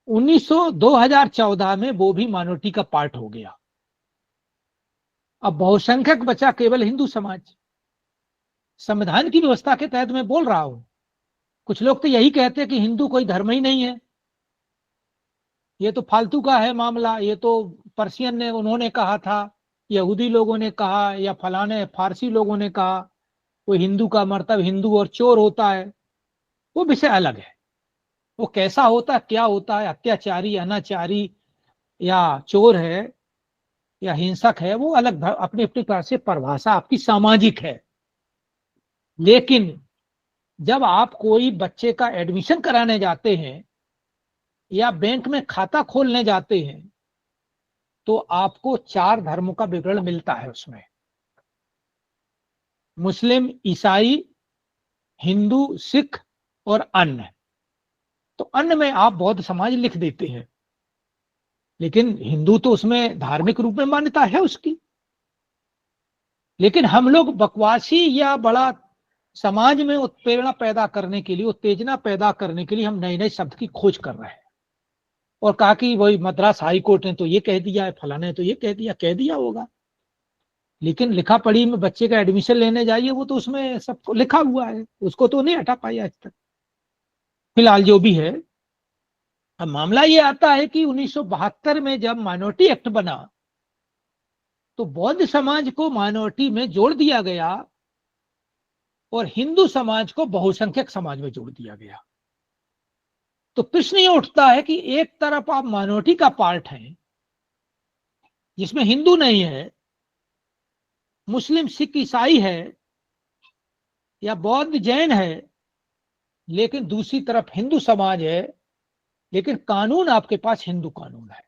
2014 में वो भी माइनॉरिटी का पार्ट हो गया। अब बहुसंख्यक बचा केवल हिंदू समाज। संविधान की व्यवस्था के तहत मैं बोल रहा हूं। कुछ लोग तो यही कहते हैं कि हिंदू कोई धर्म ही नहीं है, ये तो फालतू का है मामला, ये तो पर्शियन ने उन्होंने कहा था, यहूदी लोगों ने कहा, या फलाने फारसी लोगों ने कहा, कोई हिंदू का मर्तब हिंदू और चोर होता है। वो विषय अलग है, वो कैसा होता है, क्या होता है, अत्याचारी, अनाचारी या चोर है या हिंसक है, वो अलग अपनी अपनी तरह से परिभाषा आपकी सामाजिक है। लेकिन जब आप कोई बच्चे का एडमिशन कराने जाते हैं या बैंक में खाता खोलने जाते हैं, तो आपको 4 धर्मों का विवरण मिलता है उसमें। मुस्लिम, ईसाई, हिंदू, सिख और अन्य। तो अन्य में आप बौद्ध समाज लिख देते हैं, लेकिन हिंदू तो उसमें धार्मिक रूप में मान्यता है उसकी। लेकिन हम लोग बकवासी या बड़ा समाज में उत्प्रेरणा पैदा करने के लिए, उत्तेजना पैदा करने के लिए हम नए नए शब्द की खोज कर रहे हैं और कहा कि वही मद्रास हाई कोर्ट ने तो ये कह दिया है, फलाने ने तो ये कह दिया होगा। लेकिन लिखा पढ़ी में बच्चे का एडमिशन लेने जाइए, वो तो उसमें सबको लिखा हुआ है, उसको तो नहीं हटा पाई आज तक। फिलहाल जो भी है, अब मामला ये आता है कि 1972 में जब माइनॉरिटी एक्ट बना तो बौद्ध समाज को माइनॉरिटी में जोड़ दिया गया और हिंदू समाज को बहुसंख्यक समाज में जोड़ दिया गया। तो प्रश्न ये उठता है कि एक तरफ आप माइनॉरिटी का पार्ट हैं जिसमें हिंदू नहीं है, मुस्लिम, सिख, ईसाई है या बौद्ध, जैन है, लेकिन दूसरी तरफ हिंदू समाज है, लेकिन कानून आपके पास हिंदू कानून है।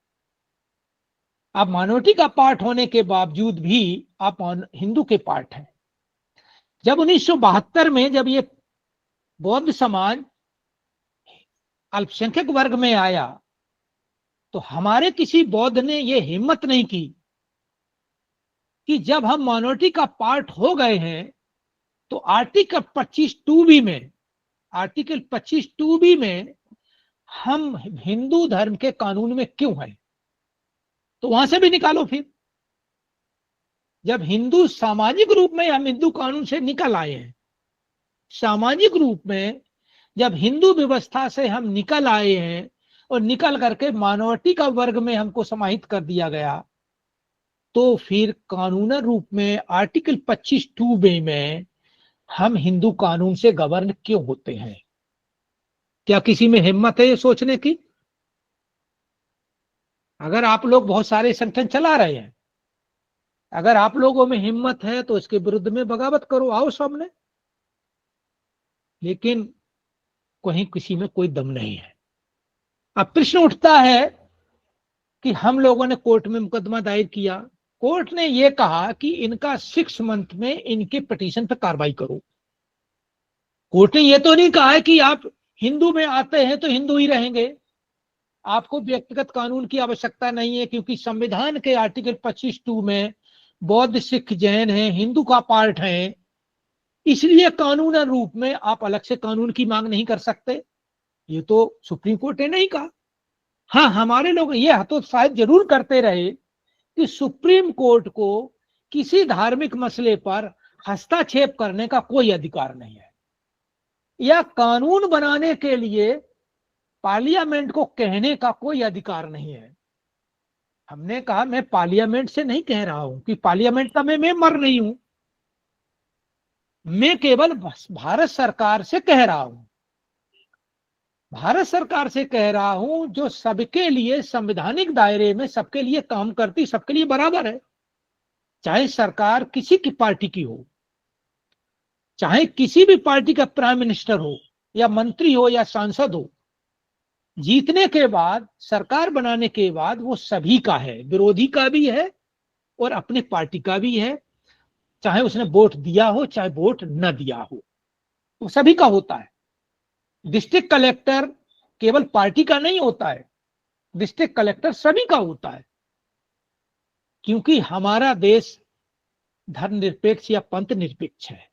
आप माइनॉरिटी का पार्ट होने के बावजूद भी आप हिंदू के पार्ट हैं। जब 1972 में जब ये बौद्ध समाज अल्पसंख्यक वर्ग में आया, तो हमारे किसी बौद्ध ने ये हिम्मत नहीं की कि जब हम माइनॉरिटी का पार्ट हो गए हैं तो आर्टिकल 25(2)(b) में, आर्टिकल 25(2)(b) में हम हिंदू धर्म के कानून में क्यों हैं, तो वहां से भी निकालो। फिर जब हिंदू सामाजिक रूप में हम हिंदू कानून से निकल आए हैं, सामाजिक रूप में जब हिंदू व्यवस्था से हम निकल आए हैं और निकल करके माइनॉरिटी का वर्ग में हमको समाहित कर दिया गया, तो फिर कानून रूप में आर्टिकल 25(2)(b) में हम हिंदू कानून से गवर्न क्यों होते हैं? क्या किसी में हिम्मत है ये सोचने की? अगर आप लोग बहुत सारे संगठन चला रहे हैं, अगर आप लोगों में हिम्मत है तो इसके विरुद्ध में बगावत करो, आओ सामने। लेकिन कहीं किसी में कोई दम नहीं है। अब प्रश्न उठता है कि हम लोगों ने कोर्ट में मुकदमा दायर किया, कोर्ट ने यह कहा कि इनका 6 मंथ में इनके पिटीशन पर कार्रवाई करो। कोर्ट ने यह तो नहीं कहा है कि आप हिंदू में आते हैं तो हिंदू ही रहेंगे, आपको व्यक्तिगत कानून की आवश्यकता नहीं है, क्योंकि संविधान के आर्टिकल 25(2) में बौद्ध, सिख, जैन है, हिंदू का पार्ट है, इसलिए कानून रूप में आप अलग से कानून की मांग नहीं कर सकते। ये तो सुप्रीम कोर्ट ने नहीं कहा। हाँ, हमारे लोग ये हतोत्साहित जरूर करते रहे कि सुप्रीम कोर्ट को किसी धार्मिक मसले पर हस्तक्षेप करने का कोई अधिकार नहीं है, या कानून बनाने के लिए पार्लियामेंट को कहने का कोई अधिकार नहीं है। हमने कहा मैं पार्लियामेंट से नहीं कह रहा हूं कि पार्लियामेंट का मैं मेंबर नहीं हूं, मैं केवल भारत सरकार से कह रहा हूं, भारत सरकार से कह रहा हूं जो सबके लिए संवैधानिक दायरे में सबके लिए काम करती, सबके लिए बराबर है। चाहे सरकार किसी की पार्टी की हो, चाहे किसी भी पार्टी का प्राइम मिनिस्टर हो या मंत्री हो या सांसद हो, जीतने के बाद सरकार बनाने के बाद वो सभी का है, विरोधी का भी है और अपने पार्टी का भी है, चाहे उसने वोट दिया हो चाहे वोट न दिया हो, वो सभी का होता है। डिस्ट्रिक्ट कलेक्टर केवल पार्टी का नहीं होता है, डिस्ट्रिक्ट कलेक्टर सभी का होता है, क्योंकि हमारा देश धर्मनिरपेक्ष या पंथ निरपेक्ष है,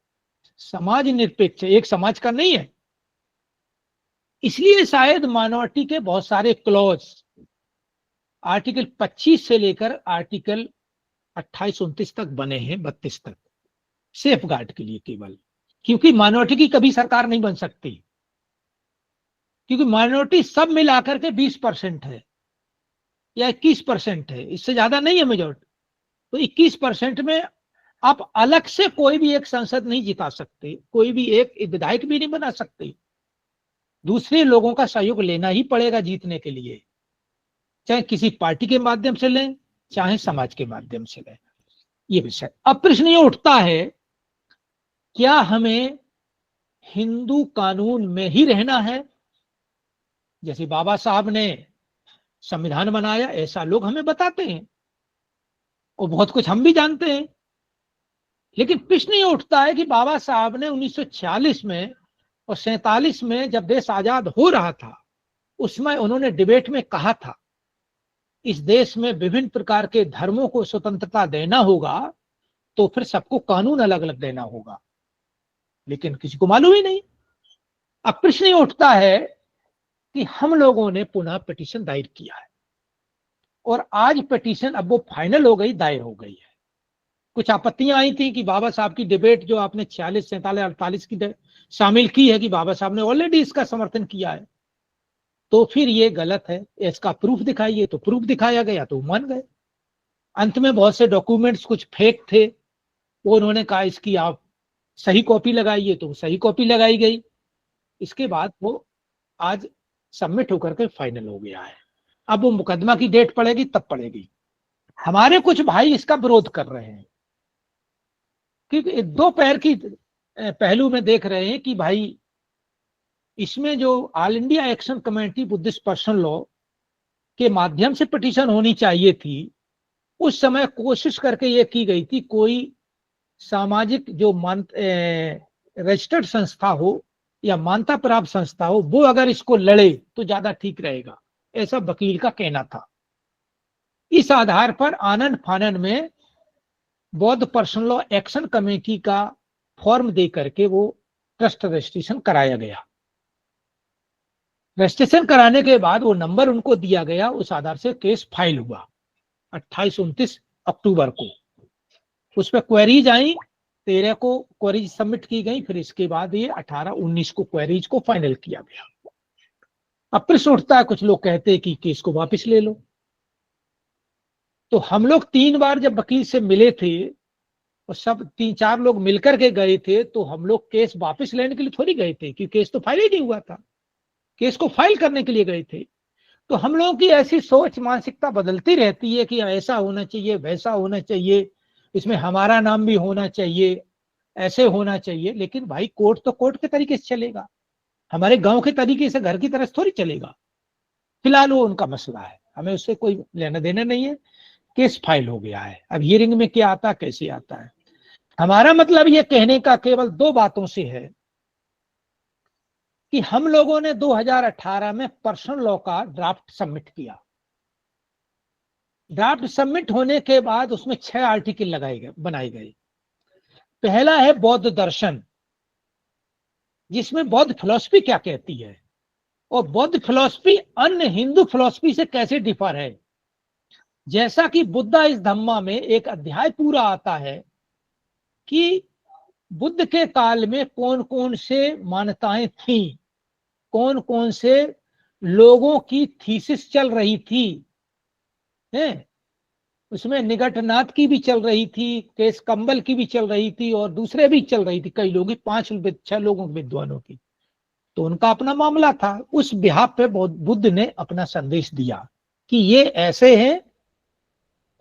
समाज निरपेक्ष है, एक समाज का नहीं है। इसलिए शायद माइनॉरिटी के बहुत सारे क्लॉज आर्टिकल 25 से लेकर आर्टिकल 28-29 तक बने हैं, 32 तक, सेफ गार्ड के लिए केवल, क्योंकि माइनॉरिटी की कभी सरकार नहीं बन सकती, क्योंकि माइनॉरिटी सब मिलाकर के 20% है या 21% है, इससे ज्यादा नहीं है मेजॉरिटी। तो 21% में आप अलग से कोई भी एक सांसद नहीं जिता सकते, कोई भी एक विधायक भी नहीं बना सकते, दूसरे लोगों का सहयोग लेना ही पड़ेगा जीतने के लिए, चाहे किसी पार्टी के माध्यम से लें चाहे समाज के माध्यम से लें। ये विषय। अब प्रश्न ये उठता है, क्या हमें हिंदू कानून में ही रहना है? जैसे बाबा साहब ने संविधान बनाया ऐसा लोग हमें बताते हैं और बहुत कुछ हम भी जानते हैं, लेकिन प्रश्न ये उठता है कि बाबा साहब ने 1946 में और 47 में जब देश आजाद हो रहा था, उसमें उन्होंने डिबेट में कहा था इस देश में विभिन्न प्रकार के धर्मों को स्वतंत्रता देना होगा तो फिर सबको कानून अलग अलग देना होगा, लेकिन किसी को मालूम ही नहीं। अब प्रश्न ये उठता है कि हम लोगों ने पुनः पिटीशन दायर किया है और आज पिटीशन अब वो फाइनल हो गई, दायर हो गई है। कुछ आपत्तियां आई थी कि बाबा साहब की डिबेट जो आपने 46, 47, 48 की शामिल की है कि बाबा साहब ने ऑलरेडी इसका समर्थन किया है, तो फिर ये गलत है, इसका प्रूफ दिखाइए। तो प्रूफ दिखाया गया तो मान गए। अंत में बहुत से डॉक्यूमेंट्स कुछ फेक थे, वो उन्होंने कहा इसकी आप सही कॉपी लगाइए, तो सही कॉपी लगाई गई। इसके बाद वो आज सबमिट होकर के फाइनल हो गया है। अब वो मुकदमा की डेट पड़ेगी तब पड़ेगी। हमारे कुछ भाई इसका विरोध कर रहे हैं, क्योंकि दो पैर की पहलू में देख रहे हैं कि भाई इसमें जो all India action committee Buddhist personal law के माध्यम से पिटीशन होनी चाहिए थी, उस समय कोशिश करके ये की गई थी कोई सामाजिक जो रजिस्टर्ड संस्था हो या मान्यता प्राप्त संस्था हो, वो अगर इसको लड़े तो ज्यादा ठीक रहेगा, ऐसा वकील का कहना था। इस आधार पर आनंद फानन में बौद्ध पर्सनल लॉ एक्शन कमेटी का फॉर्म दे करके वो ट्रस्ट रजिस्ट्रेशन कराया गया। रजिस्ट्रेशन कराने के बाद वो नंबर उनको दिया गया, उस आधार से केस फाइल हुआ 28-29 अक्टूबर को। उस पर क्वेरीज आई, 13 को क्वेरीज सबमिट की गई, फिर इसके बाद ये 18-19 को क्वेरीज को फाइनल किया गया। अब प्रश्न उठता है, कुछ लोग कहते हैं कि केस को वापस ले लो। तो हम लोग 3 बार जब वकील से मिले थे और सब 3-4 लोग मिलकर के गए थे, तो हम लोग केस वापस लेने के लिए थोड़ी गए थे, क्योंकि केस तो फाइल ही नहीं हुआ था, केस को फाइल करने के लिए गए थे। तो हम लोगों की ऐसी सोच मानसिकता बदलती रहती है कि ऐसा होना चाहिए, वैसा होना चाहिए, इसमें हमारा नाम भी होना चाहिए, ऐसे होना चाहिए। लेकिन भाई कोर्ट तो कोर्ट के तरीके से चलेगा, हमारे गांव के तरीके से घर की तरह थोड़ी चलेगा। फिलहाल वो उनका मसला है, हमें उससे कोई लेना देना नहीं है। केस फाइल हो गया है, अब हियरिंग में क्या आता कैसे आता है। हमारा मतलब ये कहने का केवल 2 बातों से है कि हम लोगों ने 2018 में पर्सनल लॉ का ड्राफ्ट सबमिट किया। ड्राफ्ट सबमिट होने के बाद उसमें 6 आर्टिकल बनाए गए। पहला है बौद्ध दर्शन, जिसमें बौद्ध फिलॉसफी क्या कहती है और बौद्ध फिलॉसफी अन्य हिंदू फिलॉसफी से कैसे डिफर है। जैसा कि बुद्धा इस धम्मा में एक अध्याय पूरा आता है कि बुद्ध के काल में कौन कौन से मान्यताएं थी, कौन कौन से लोगों की थीसिस चल रही थी, हैं? उसमें निगटनाथ की भी चल रही थी, केस कंबल की भी चल रही थी, और दूसरे भी चल रही थी, कई लोगों की, 5-6 लोगों विद्वानों की। तो उनका अपना मामला था। उस बिहाफ पे बुद्ध ने अपना संदेश दिया कि ये ऐसे है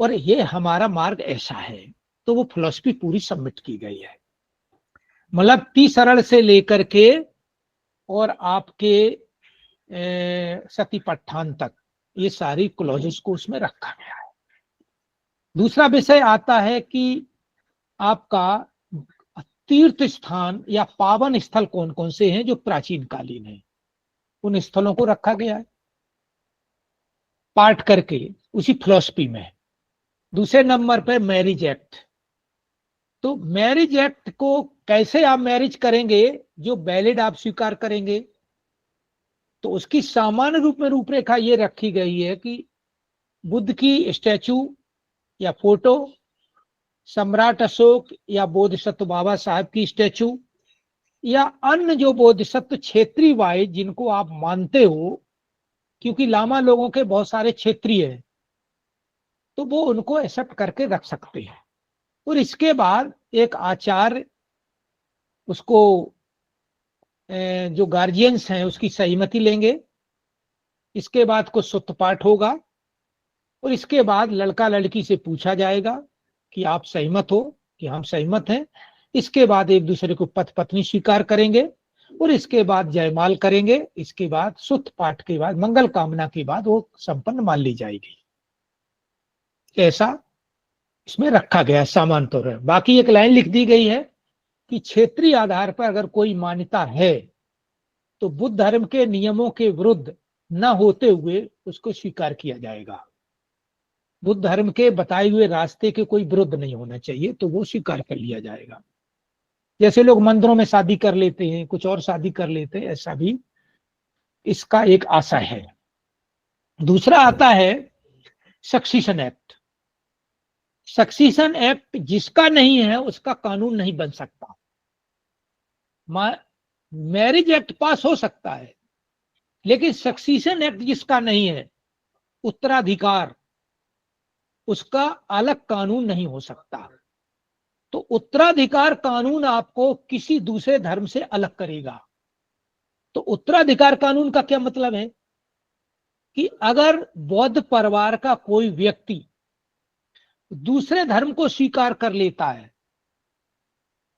और ये हमारा मार्ग ऐसा है। तो वो फिलॉसफी पूरी सबमिट की गई है, मतलब 30 सरल से लेकर के और आपके सतीपट्ठान तक, ये सारी क्लॉजेस को उसमें रखा गया है। दूसरा विषय आता है कि आपका तीर्थ स्थान या पावन स्थल कौन कौन से हैं जो प्राचीन कालीन हैं, उन स्थलों को रखा गया है पार्ट करके उसी फिलॉसफी में। दूसरे नंबर पर मैरिज एक्ट। तो मैरिज एक्ट को कैसे आप मैरिज करेंगे जो वैलिड आप स्वीकार करेंगे, तो उसकी सामान्य रूप में रूपरेखा ये रखी गई है कि बुद्ध की स्टैचू या फोटो, सम्राट अशोक या बोधिसत्व बाबा साहब की स्टैचू, या अन्य जो बोधिसत्व क्षेत्रीय वाइज जिनको आप मानते हो, क्योंकि लामा लोगों के बहुत सारे क्षेत्रीय हैं, तो वो उनको एक्सेप्ट करके रख सकते हैं। और इसके बाद एक आचार्य उसको जो गार्जियंस हैं उसकी सहमति लेंगे, इसके बाद कुछ सूत्रपाठ होगा, और इसके बाद लड़का लड़की से पूछा जाएगा कि आप सहमत हो, कि हम सहमत हैं। इसके बाद एक दूसरे को पति पत्नी स्वीकार करेंगे, और इसके बाद जयमाल करेंगे। इसके बाद सूत्र पाठ के बाद मंगल कामना के बाद वो संपन्न मान ली जाएगी। ऐसा इसमें रखा गया सामान्य तौर पर। बाकी एक लाइन लिख दी गई है कि क्षेत्रीय आधार पर अगर कोई मान्यता है तो बुद्ध धर्म के नियमों के विरुद्ध न होते हुए उसको स्वीकार किया जाएगा। बुद्ध धर्म के बताए हुए रास्ते के कोई विरुद्ध नहीं होना चाहिए, तो वो स्वीकार कर लिया जाएगा। जैसे लोग मंदिरों में शादी कर लेते हैं, कुछ और शादी कर लेते हैं, ऐसा भी इसका एक आशय है। दूसरा आता है सक्सीशन एक्ट। सक्सीशन एक्ट जिसका नहीं है उसका कानून नहीं बन सकता। मैरिज एक्ट पास हो सकता है, लेकिन सक्सीशन एक्ट जिसका नहीं है, उत्तराधिकार, उसका अलग कानून नहीं हो सकता। तो उत्तराधिकार कानून आपको किसी दूसरे धर्म से अलग करेगा। तो उत्तराधिकार कानून का क्या मतलब है कि अगर बौद्ध परिवार का कोई व्यक्ति दूसरे धर्म को स्वीकार कर लेता है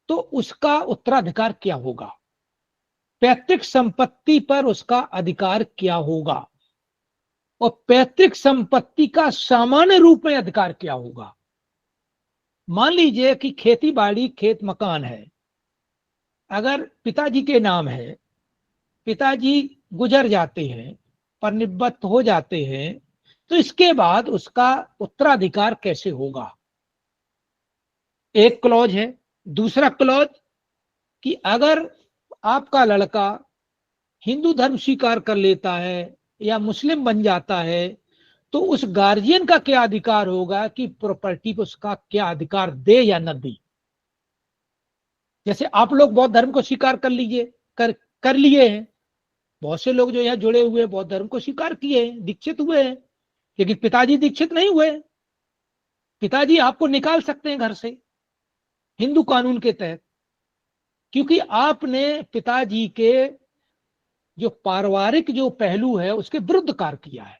तो उसका उत्तराधिकार क्या होगा, पैतृक संपत्ति पर उसका अधिकार क्या होगा, और पैतृक संपत्ति का सामान्य रूप में अधिकार क्या होगा। मान लीजिए कि खेती बाड़ी, खेत मकान है, अगर पिताजी के नाम है, पिताजी गुजर जाते हैं, परनिब्बत हो जाते हैं, तो इसके बाद उसका उत्तराधिकार कैसे होगा। एक क्लॉज है। दूसरा क्लॉज कि अगर आपका लड़का हिंदू धर्म स्वीकार कर लेता है या मुस्लिम बन जाता है, तो उस गार्जियन का क्या अधिकार होगा कि प्रॉपर्टी पर उसका क्या अधिकार दे या न दे। जैसे आप लोग बौद्ध धर्म को स्वीकार कर लीजिए, कर लिए हैं, बहुत से लोग जो यहाँ जुड़े हुए बौद्ध धर्म को स्वीकार किए हैं, दीक्षित हुए हैं, लेकिन पिताजी दीक्षित नहीं हुए। पिताजी आपको निकाल सकते हैं घर से हिंदू कानून के तहत, क्योंकि आपने पिताजी के जो पारिवारिक जो पहलू है उसके विरुद्ध कार्य किया है।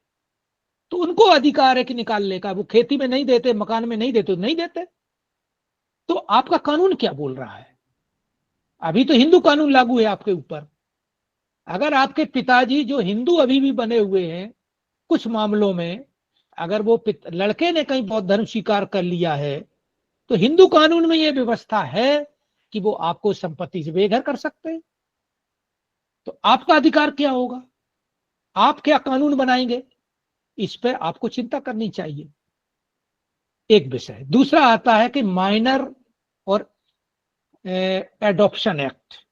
तो उनको अधिकार है कि निकालने का। वो खेती में नहीं देते, मकान में नहीं देते, नहीं देते। तो आपका कानून क्या बोल रहा है। अभी तो हिंदू कानून लागू है आपके ऊपर। अगर आपके पिताजी जो हिंदू अभी भी बने हुए हैं, कुछ मामलों में अगर वो लड़के ने कहीं बौद्ध धर्म स्वीकार कर लिया है, तो हिंदू कानून में यह व्यवस्था है कि वो आपको संपत्ति से बेघर कर सकते हैं। तो आपका अधिकार क्या होगा, आप क्या कानून बनाएंगे, इस पर आपको चिंता करनी चाहिए। एक विषय। दूसरा आता है कि माइनर और एडॉप्शन एक्ट।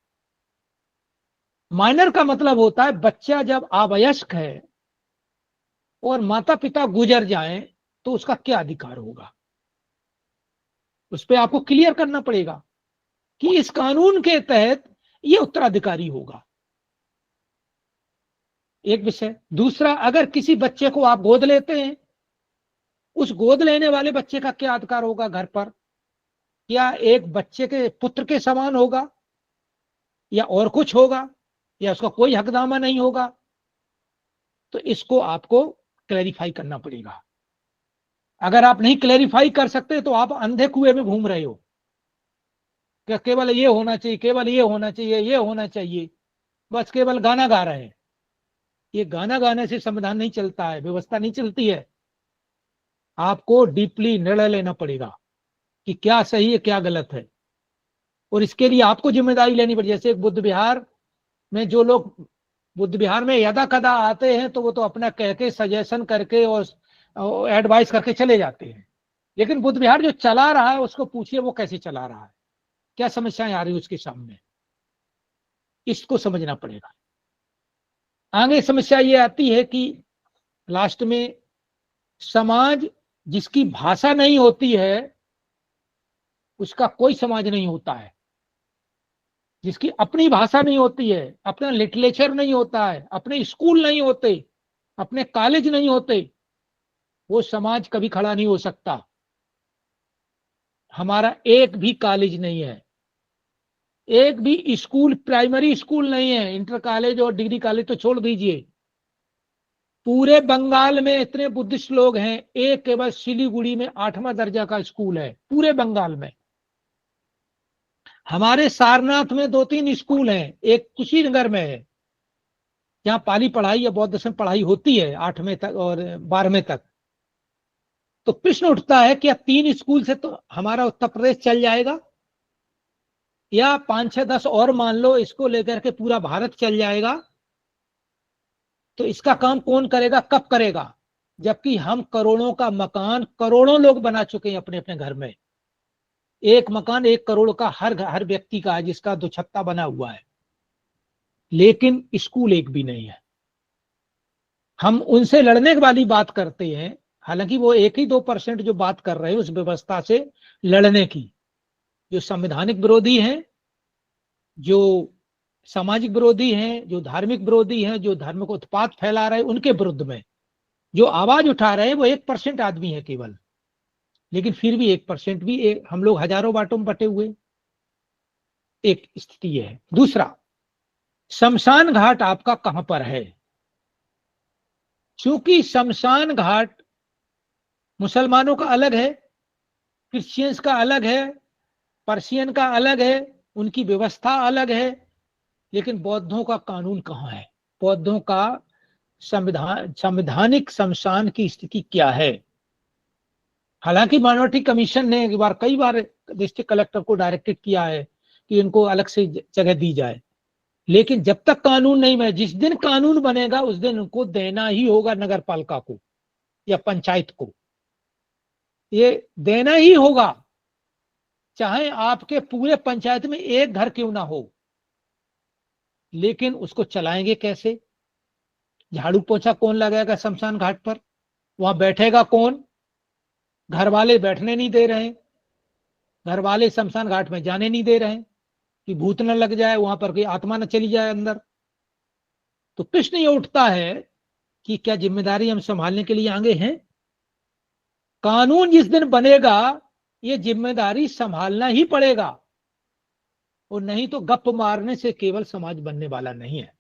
माइनर का मतलब होता है बच्चा जब अवयस्क है और माता पिता गुजर जाएं तो उसका क्या अधिकार होगा, उस पर आपको क्लियर करना पड़ेगा कि इस कानून के तहत ये उत्तराधिकारी होगा, एक विषय। दूसरा, अगर किसी बच्चे को आप गोद लेते हैं, उस गोद लेने वाले बच्चे का क्या अधिकार होगा घर पर? क्या एक बच्चे के पुत्र के समान होगा, या और कुछ होगा, या उसका कोई हकनामा नहीं होगा? तो इसको आपको क्लैरिफाई करना पड़ेगा। अगर आप नहीं क्लैरिफाई कर सकते तो आप अंधे कुएं में घूम रहे हो कि केवल ये होना चाहिए, केवल ये होना चाहिए, ये होना चाहिए, बस केवल गाना गा रहे हैं। ये गाना गाने से संविधान नहीं चलता है, व्यवस्था नहीं चलती है। आपको डीपली निर्णय लेना पड़ेगा कि क्या सही है, क्या गलत है, और इसके लिए आपको जिम्मेदारी लेनी पड़ेगी। जैसे बुद्ध विहार में जो लोग बुद्ध विहार में यदा कदा आते हैं, तो वो तो अपना कह के सजेशन करके और एडवाइस करके चले जाते हैं, लेकिन बुद्ध विहार जो चला रहा है उसको पूछिए वो कैसे चला रहा है, क्या समस्याएं आ रही है उसके सामने, इसको समझना पड़ेगा। आगे समस्या ये आती है कि लास्ट में समाज जिसकी भाषा नहीं होती है उसका कोई समाज नहीं होता है। जिसकी अपनी भाषा नहीं होती है, अपना लिटरेचर नहीं होता है, अपने स्कूल नहीं होते, अपने कॉलेज नहीं होते, वो समाज कभी खड़ा नहीं हो सकता। हमारा एक भी कॉलेज नहीं है, एक भी स्कूल, प्राइमरी स्कूल नहीं है, इंटर कॉलेज और डिग्री कॉलेज तो छोड़ दीजिए। पूरे बंगाल में इतने बुद्धिस्ट लोग हैं, एक केवल सिलीगुड़ी में 8वां दर्जा का स्कूल है पूरे बंगाल में। हमारे सारनाथ में 2-3 स्कूल हैं, एक कुशीनगर में है जहां पाली पढ़ाई या बौद्ध दर्शन पढ़ाई होती है 8वें तक और 12वें तक। तो प्रश्न उठता है कि 3 स्कूल से तो हमारा उत्तर प्रदेश चल जाएगा, या 5-6-10 और मान लो, इसको लेकर के पूरा भारत चल जाएगा? तो इसका काम कौन करेगा, कब करेगा? जबकि हम करोड़ों का मकान, करोड़ों लोग बना चुके हैं अपने अपने घर में। एक मकान 1 करोड़ का हर व्यक्ति का है जिसका 2 छत्ता बना हुआ है, लेकिन स्कूल एक भी नहीं है। हम उनसे लड़ने वाली बात करते हैं, हालांकि वो 1 ही 2% जो बात कर रहे हैं उस व्यवस्था से लड़ने की, जो संवैधानिक विरोधी हैं, जो सामाजिक विरोधी हैं, जो धार्मिक विरोधी हैं, जो धर्म को उत्पात फैला रहे हैं, उनके विरुद्ध में जो आवाज उठा रहे हैं वो 1% आदमी है केवल। लेकिन फिर भी 1% भी हम लोग हजारों बांटों में बटे हुए, एक स्थिति है। दूसरा, शमशान घाट आपका कहां पर है? क्योंकि शमशान घाट मुसलमानों का अलग है, क्रिश्चियंस का अलग है, पर्शियन का अलग है, उनकी व्यवस्था अलग है, लेकिन बौद्धों का कानून कहां है? बौद्धों का संवैधानिक शमशान की स्थिति क्या है? हालांकि माइनॉरिटी कमीशन ने कई बार डिस्ट्रिक्ट कलेक्टर को डायरेक्टेड किया है कि इनको अलग से जगह दी जाए, लेकिन जब तक कानून नहीं बने, जिस दिन कानून बनेगा उस दिन उनको देना ही होगा, नगर पालिका को या पंचायत को ये देना ही होगा, चाहे आपके पूरे पंचायत में एक घर क्यों ना हो। लेकिन उसको चलाएंगे कैसे? झाड़ू पोछा कौन लगाएगा शमशान घाट पर? वहां बैठेगा कौन? घर वाले बैठने नहीं दे रहे, घर वाले शमशान घाट में जाने नहीं दे रहे कि भूत न लग जाए, वहां पर कोई आत्मा न चली जाए अंदर। तो प्रश्न ये उठता है कि क्या जिम्मेदारी हम संभालने के लिए आगे हैं? कानून जिस दिन बनेगा ये जिम्मेदारी संभालना ही पड़ेगा, और नहीं तो गप मारने से केवल समाज बनने वाला नहीं है।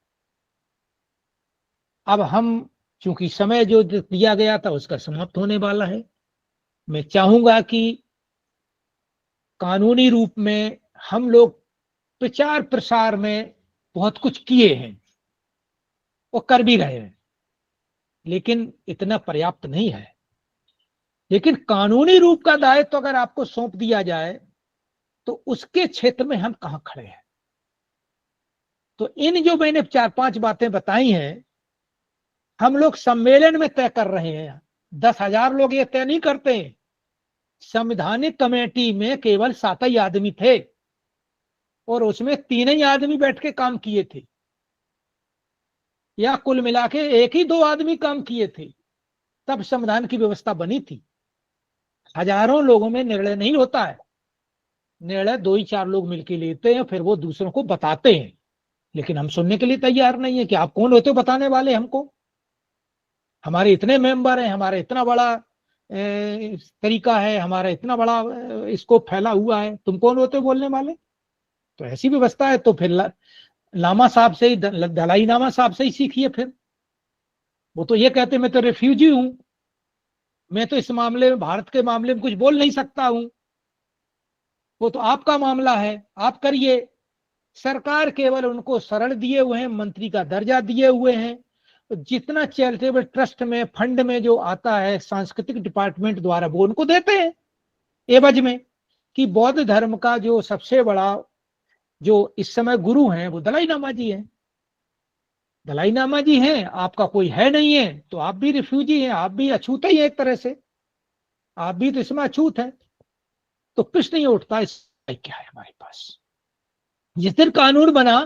अब हम, चूंकि समय जो दिया गया था उसका समाप्त होने वाला है, मैं चाहूंगा कि कानूनी रूप में हम लोग प्रचार प्रसार में बहुत कुछ किए हैं और कर भी रहे हैं, लेकिन इतना पर्याप्त नहीं है। लेकिन कानूनी रूप का दायित्व तो अगर आपको सौंप दिया जाए तो उसके क्षेत्र में हम कहां खड़े हैं? तो इन जो मैंने 4-5 बातें बताई हैं, हम लोग सम्मेलन में तय कर रहे हैं। 10,000 लोग ये तय नहीं करते। संवैधानिक कमेटी में केवल 7 ही आदमी थे और उसमें 3 ही आदमी बैठ के काम किए थे, या कुल मिला के 1 ही 2 आदमी काम किए थे, तब संविधान की व्यवस्था बनी थी। हजारों लोगों में निर्णय नहीं होता है। निर्णय 2 ही 4 लोग मिलकर लेते हैं, फिर वो दूसरों को बताते हैं, लेकिन हम सुनने के लिए तैयार नहीं है कि आप कौन होते हो बताने वाले हमको। हमारे इतने मेंबर हैं, हमारा इतना बड़ा तरीका है, हमारा इतना बड़ा स्कोप फैला हुआ है, तुम कौन होते हो बोलने वाले। तो ऐसी व्यवस्था है, तो फिर लामा साहब से ही, दलाई लामा साहब से ही सीखिए। फिर वो तो ये कहते मैं तो रेफ्यूजी हूं, मैं तो इस मामले में, भारत के मामले में कुछ बोल नहीं सकता हूं, वो तो आपका मामला है, आप करिए। सरकार केवल उनको सरल दिए हुए हैं, मंत्री का दर्जा दिए हुए हैं। तो जितना चैरिटेबल ट्रस्ट में, फंड में जो आता है सांस्कृतिक डिपार्टमेंट द्वारा, वो उनको देते हैं एवज में, कि बौद्ध धर्म का जो सबसे बड़ा जो इस समय गुरु हैं वो दलाई लामा जी हैं। दलाई लामा जी हैं, आपका कोई है नहीं है, तो आप भी रिफ्यूजी हैं, आप भी अछूत ही है एक तरह से, आप भी तो इसमें अछूत है। तो कुछ नहीं उठता, इस क्या है हमारे पास। जिस दिन कानून बना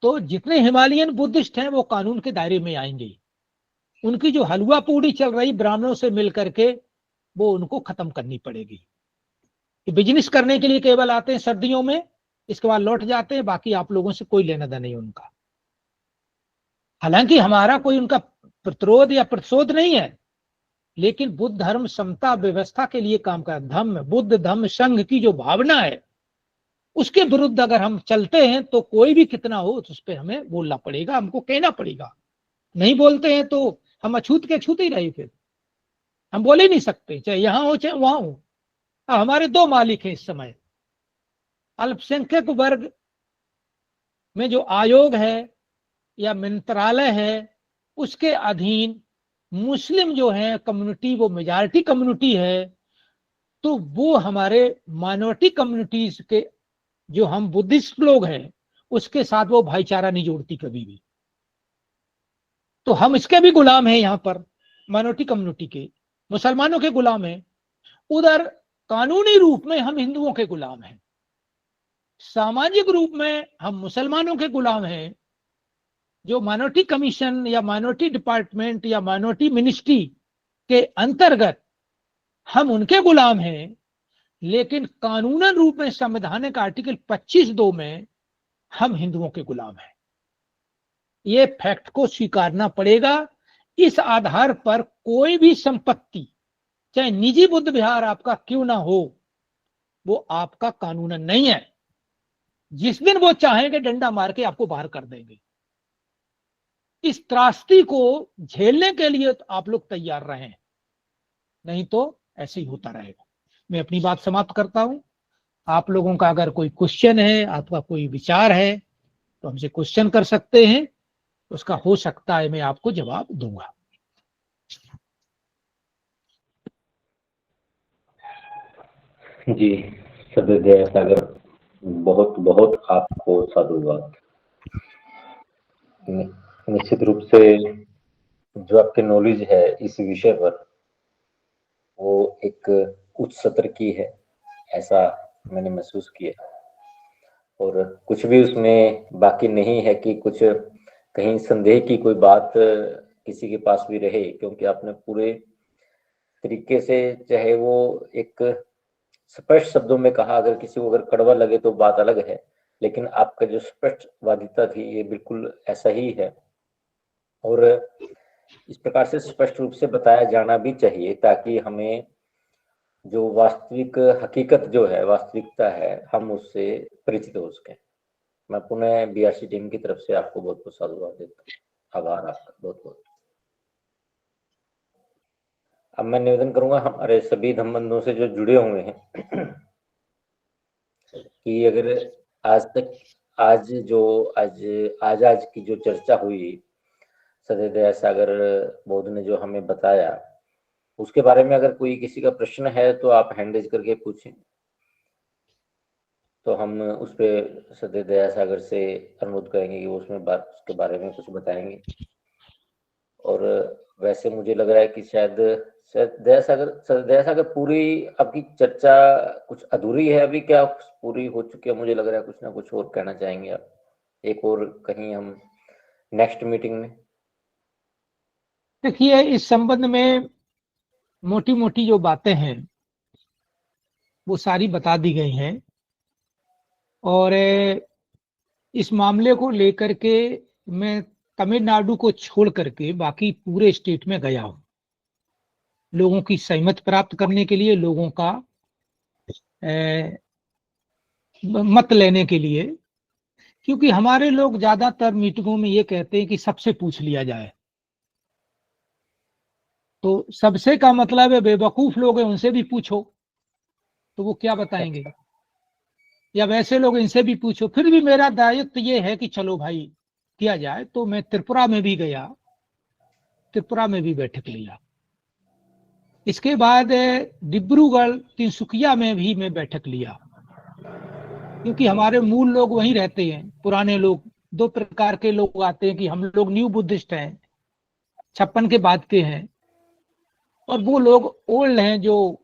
तो जितने हिमालयन बुद्धिस्ट हैं वो कानून के दायरे में आएंगे। उनकी जो हलवा पूड़ी चल रही ब्राह्मणों से मिलकर के, वो उनको खत्म करनी पड़ेगी। बिजनेस करने के लिए केवल आते हैं सर्दियों में, इसके बाद लौट जाते हैं, बाकी आप लोगों से कोई लेना देना नहीं उनका। हालांकि हमारा कोई उनका प्रतिरोध या प्रतिशोध नहीं है, लेकिन बुद्ध धर्म समता व्यवस्था के लिए काम कर, धम्म बुद्ध धम्म संघ की जो भावना है उसके विरुद्ध अगर हम चलते हैं तो कोई भी कितना हो तो उस पर हमें बोलना पड़ेगा, हमको कहना पड़ेगा। नहीं बोलते हैं तो हम अछूत के अछूत ही रहे, फिर हम बोल ही नहीं सकते, चाहे यहां हो चाहे वहां हो। हमारे 2 मालिक हैं इस समय, अल्पसंख्यक वर्ग में जो आयोग है या मंत्रालय है उसके अधीन मुस्लिम जो है कम्युनिटी, वो मेजॉरिटी कम्युनिटी है, तो वो हमारे माइनॉरिटी कम्युनिटीज के जो हम बुद्धिस्ट लोग हैं उसके साथ वो भाईचारा नहीं जोड़ती कभी भी। तो हम इसके भी गुलाम हैं, यहाँ पर माइनॉरिटी कम्युनिटी के, मुसलमानों के गुलाम हैं। उधर कानूनी रूप में हम हिंदुओं के गुलाम हैं, सामाजिक रूप में हम मुसलमानों के गुलाम हैं। जो माइनॉरिटी कमीशन या माइनॉरिटी डिपार्टमेंट या माइनॉरिटी मिनिस्ट्री के अंतर्गत हम उनके गुलाम हैं, लेकिन कानूनन रूप में संवैधानिक आर्टिकल 25(2) में हम हिंदुओं के गुलाम हैं। ये फैक्ट को स्वीकारना पड़ेगा। इस आधार पर कोई भी संपत्ति, चाहे निजी बुद्ध विहार आपका क्यों ना हो, वो आपका कानूनन नहीं है। जिस दिन वो चाहेंगे डंडा मार के आपको बाहर कर देंगे। इस त्रासदी को झेलने के लिए तो आप लोग तैयार रहें, नहीं तो ऐसे ही होता रहेगा। मैं अपनी बात समाप्त करता हूं। आप लोगों का अगर कोई क्वेश्चन है, आपका कोई विचार है, तो हमसे क्वेश्चन कर सकते हैं, उसका हो सकता है मैं आपको जवाब दूंगा।
जी सदस्य सागर, बहुत बहुत आपको साधुवाद। निश्चित रूप से जो आपकी नॉलेज है इस विषय पर, वो एक उच्च सत्र की है, ऐसा मैंने महसूस किया। और कुछ भी उसमें बाकी नहीं है कि कुछ कहीं संदेह की कोई बात किसी के पास भी रहे, क्योंकि आपने पूरे तरीके से, चाहे वो एक स्पष्ट शब्दों में कहा, अगर किसी को अगर कड़वा लगे तो बात अलग है, लेकिन आपका जो स्पष्टवादिता थी ये बिल्कुल ऐसा ही है। और इस प्रकार से स्पष्ट रूप से बताया जाना भी चाहिए, ताकि हमें जो वास्तविक हकीकत जो है, वास्तविकता है, हम उससे परिचित हो सकें। मैं पुनः बीआरसी टीम की तरफ से आपको बहुत बहुत साधुवाद देता हूँ। आभार आपका बहुत बहुत। अब मैं निवेदन करूंगा हमारे सभी धम्मबंधुओं से जो जुड़े हुए हैं कि अगर आज तक आज की जो चर्चा हुई, सदय दया सागर बौद्ध ने जो हमें बताया, उसके बारे में अगर कोई किसी का प्रश्न है तो आप हैंड रेज करके पूछें, तो हम उस पर सदय दया सागर से अनुरोध करेंगे कि वो उसके बारे में कुछ बताएंगे। और वैसे मुझे लग रहा है कि शायद दया सागर पूरी आपकी चर्चा कुछ अधूरी है अभी, क्या पूरी हो चुकी है? मुझे लग रहा है कुछ ना कुछ और कहना चाहेंगे आप, एक और कहीं हम नेक्स्ट मीटिंग में।
देखिए, इस संबंध में मोटी मोटी जो बातें हैं वो सारी बता दी गई हैं। और इस मामले को लेकर के मैं तमिलनाडु को छोड़ करके बाकी पूरे स्टेट में गया हूँ, लोगों की सहमति प्राप्त करने के लिए, लोगों का मत लेने के लिए। क्योंकि हमारे लोग ज्यादातर मीटिंगों में ये कहते हैं कि सबसे पूछ लिया जाए। तो सबसे का मतलब है बेवकूफ लोग हैं, उनसे भी पूछो तो वो क्या बताएंगे, या वैसे लोग इनसे भी पूछो। फिर भी मेरा दायित्व ये है कि चलो भाई किया जाए। तो मैं त्रिपुरा में भी गया, त्रिपुरा में भी बैठक लिया। इसके बाद डिब्रूगढ़ तिनसुकिया में भी मैं बैठक लिया, क्योंकि हमारे मूल लोग वहीं रहते हैं, पुराने लोग। दो प्रकार के लोग आते हैं कि हम लोग न्यू बुद्धिस्ट हैं, 56 के बाद के हैं, और वो लोग ओल्ड हैं जो